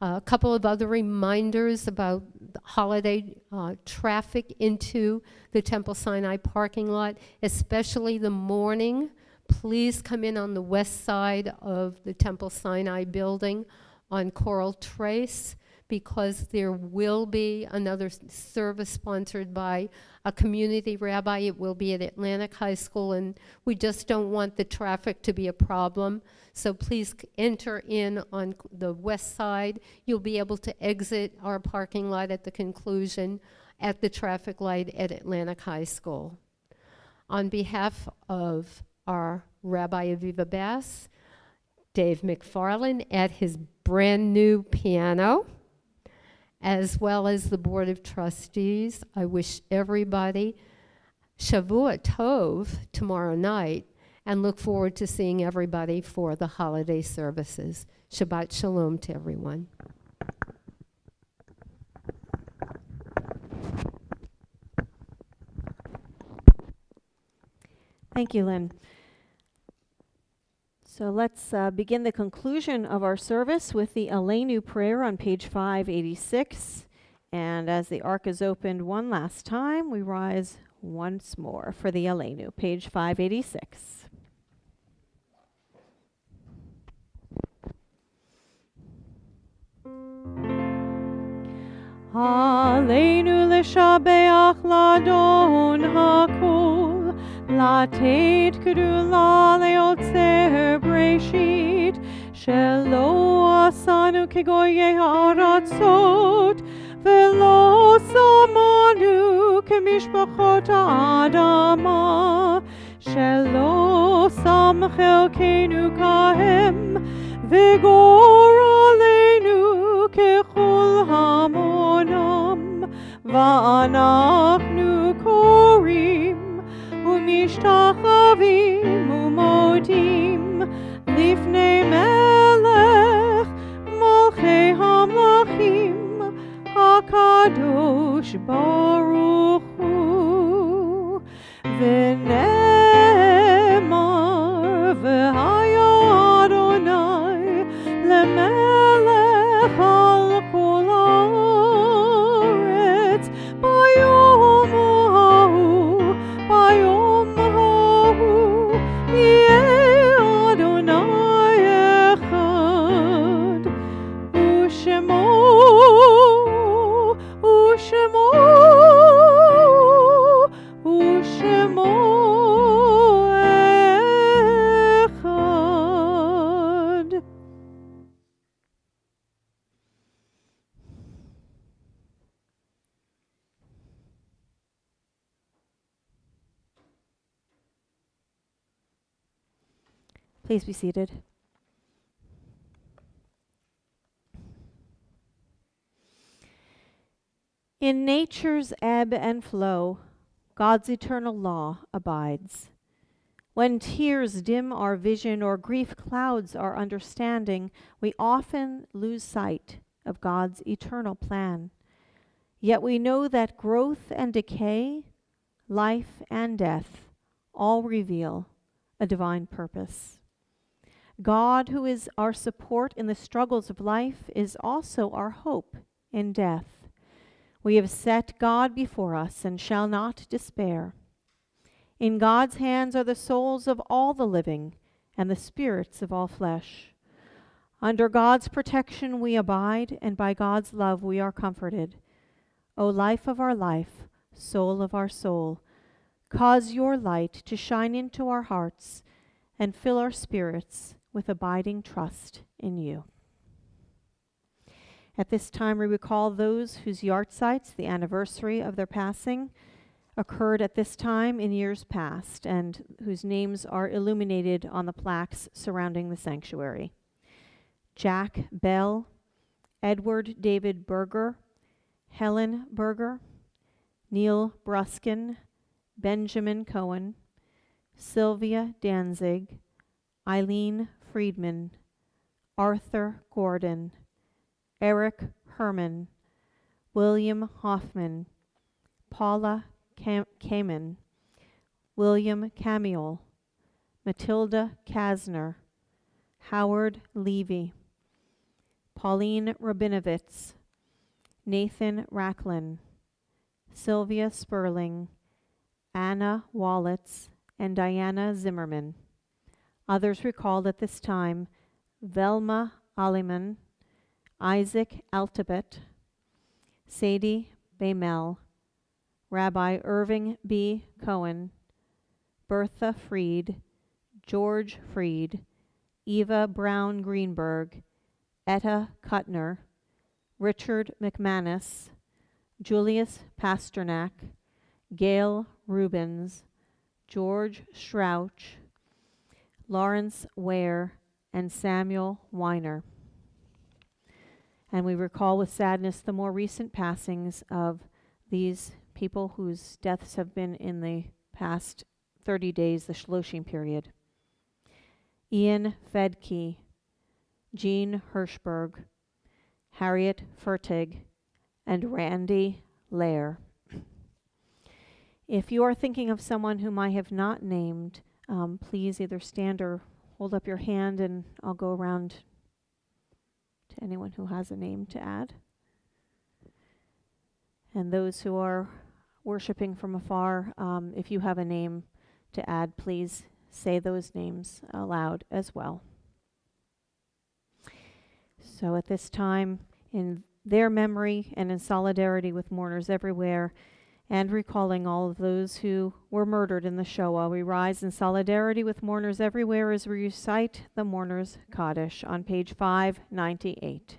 A couple of other reminders about the holiday traffic into the Temple Sinai parking lot, especially the morning. Please come in on the west side of the Temple Sinai building on Coral Trace, because there will be another service sponsored by a community rabbi. It will be at Atlantic High School, and we just don't want the traffic to be a problem. So please enter in on the west side. You'll be able to exit our parking lot at the conclusion at the traffic light at Atlantic High School. On behalf of our Rabbi Aviva Bass, Dave McFarland at his brand new piano, as well as the Board of Trustees, I wish everybody Shavua Tov tomorrow night, and look forward to seeing everybody for the holiday services. Shabbat Shalom to everyone. Thank you, Lynn. So let's begin the conclusion of our service with the Aleinu prayer on page 586. And as the ark is opened one last time, we rise once more for the Aleinu, page 586. Aleinu l'shabeach l'adon hakol, לתת גדולה ליוצר בראשית, שלא עשנו כגויי הארצות, ולא שמנו כמשפחות האדמה, שלא שם חלקנו כהם, וגור עלינו ככל המונם, ואנחנו קוראים ומשתחווים ומודים לפני מלך מלכי המלכים הקדוש ברוך הוא, ונאמר והיה אדוני למלך על כל הארץ ביום ההוא, ביום ההוא יהיה אדוני אחד, ושמו אחד. Please be seated. In nature's ebb and flow, God's eternal law abides. When tears dim our vision or grief clouds our understanding, we often lose sight of God's eternal plan. Yet we know that growth and decay, life and death, all reveal a divine purpose. God, who is our support in the struggles of life, is also our hope in death. We have set God before us and shall not despair. In God's hands are the souls of all the living and the spirits of all flesh. Under God's protection we abide, and by God's love we are comforted. O life of our life, soul of our soul, cause your light to shine into our hearts and fill our spirits with abiding trust in you. At this time, we recall those whose yahrzeits, the anniversary of their passing, occurred at this time in years past, and whose names are illuminated on the plaques surrounding the sanctuary. Jack Bell, Edward David Berger, Helen Berger, Neil Bruskin, Benjamin Cohen, Sylvia Danzig, Eileen Friedman, Arthur Gordon, Eric Herman, William Hoffman, Paula Kamen, William Camiel, Matilda Kasner, Howard Levy, Pauline Rabinovitz, Nathan Racklin, Sylvia Sperling, Anna Wallitz, and Diana Zimmerman. Others recalled at this time: Velma Aliman, Isaac Altabet, Sadie Baymel, Rabbi Irving B. Cohen, Bertha Freed, George Freed, Eva Brown Greenberg, Etta Kuttner, Richard McManus, Julius Pasternak, Gail Rubens, George Strouch, Lawrence Ware, and Samuel Weiner. And we recall with sadness the more recent passings of these people whose deaths have been in the past 30 days, the Shloshim period. Ian Fedke, Jean Hirschberg, Harriet Fertig, and Randy Lair. If you are thinking of someone whom I have not named, please either stand or hold up your hand, and I'll go around to anyone who has a name to add. And those who are worshiping from afar, if you have a name to add, please say those names aloud as well. So at this time, in their memory and in solidarity with mourners everywhere, and recalling all of those who were murdered in the Shoah, we rise in solidarity with mourners everywhere as we recite the Mourners Kaddish on page 598.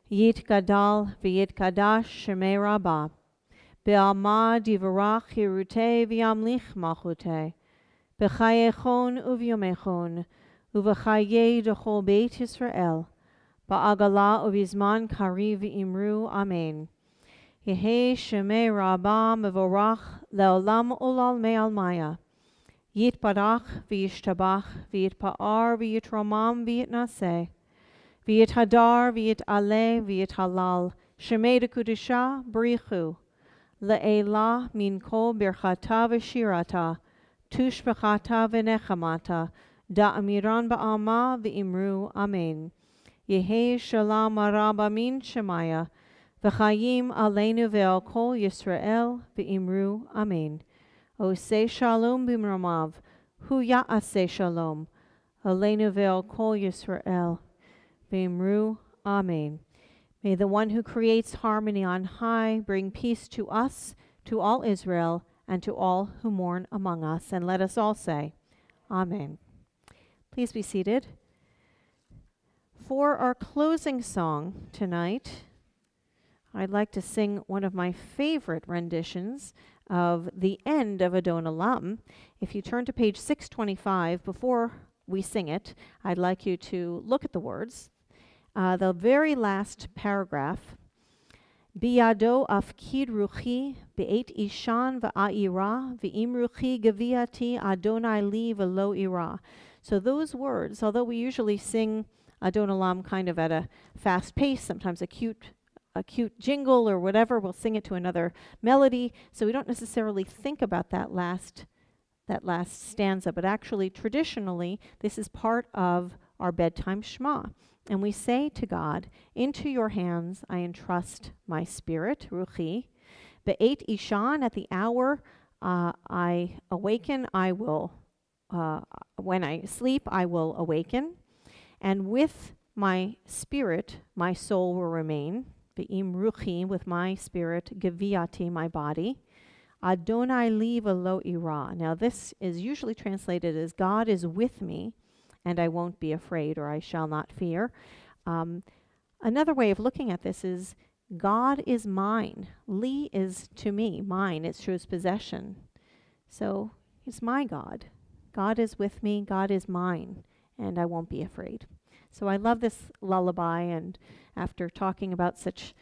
Yit Gadal v'yit Kadash Shemei Rabbah, Be'alma divarach hirute v'yamlich malchute, B'chayechon uvyomechon, Uv'chaye d'chol Beit Yisrael, Ba'agala uvizman kari v'imru Amen. Yehe Shemei Rabbah mevorach le'olam olal me'almaya. Yitbarach v'yishtabach v'yitpa'ar v'yitromam v'yitnaseh. V'yithadar v'yit'aleh v'yithalal. Shemei d'kudisha b'richu. Le'elah min kol birchata v'shirata. Tush b'chata v'nechamata. Da'amiran ba'alma v'imru Amen. Yehe shalom araba min shemaya. V'chayim aleinu ve'al kol Yisrael v'imru Amen. Oseh shalom b'mromav, hu ya'aseh shalom, aleinu ve'al kol Yisrael v'imru Amen. May the one who creates harmony on high bring peace to us, to all Israel, and to all who mourn among us. And let us all say, Amen. Please be seated. For our closing song tonight, I'd like to sing one of my favorite renditions of the end of Adon Olam. If you turn to page 625, before we sing it, I'd like you to look at the words. The very last paragraph, Biyado afkid ruchi be'et ishan va'ira ve'im ruchi gaviati Adonai li v'lo ira. So those words, although we usually sing Adon Olam kind of at a fast pace, sometimes a cute jingle or whatever, we'll sing it to another melody, so we don't necessarily think about that last stanza, but actually traditionally this is part of our bedtime Shema, and we say to God, into your hands I entrust my spirit, ruchi, be'et ishan, at the hour I awaken, I will when I sleep I will awaken, and with my spirit my soul will remain. Ve'im ruchi, with my spirit, geviati, my body. Adonai li v'lo ira. Now this is usually translated as God is with me, and I won't be afraid, or I shall not fear. Another way of looking at this is God is mine. Li is to me, mine. It shows possession. So he's my God. God is with me. God is mine, and I won't be afraid. So I love this lullaby, and after talking about such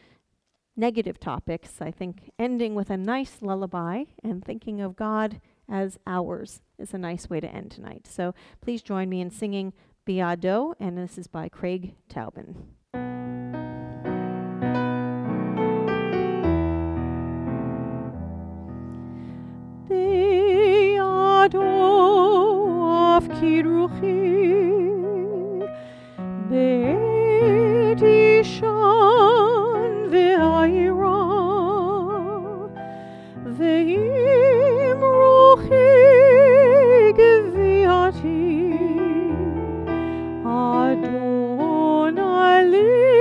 negative topics, I think ending with a nice lullaby and thinking of God as ours is a nice way to end tonight. So please join me in singing Biado, and this is by Craig Taubin. Biado afkid ruchi be'et ishan ve'ayira ve'im ruchi geviati Adonai li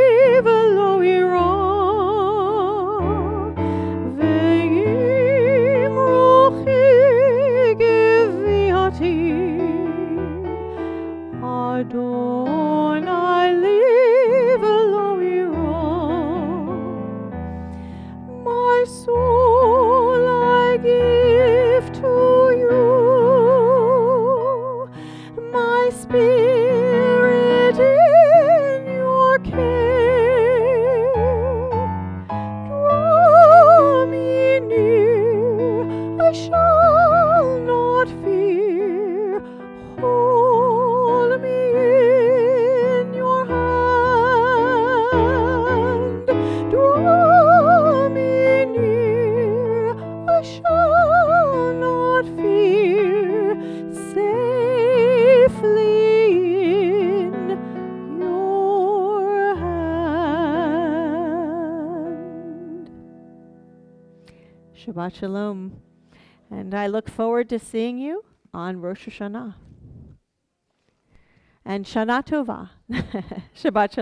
Shabbat Shalom. And I look forward to seeing you on Rosh Hashanah. And Shana Tova. Shabbat Shalom.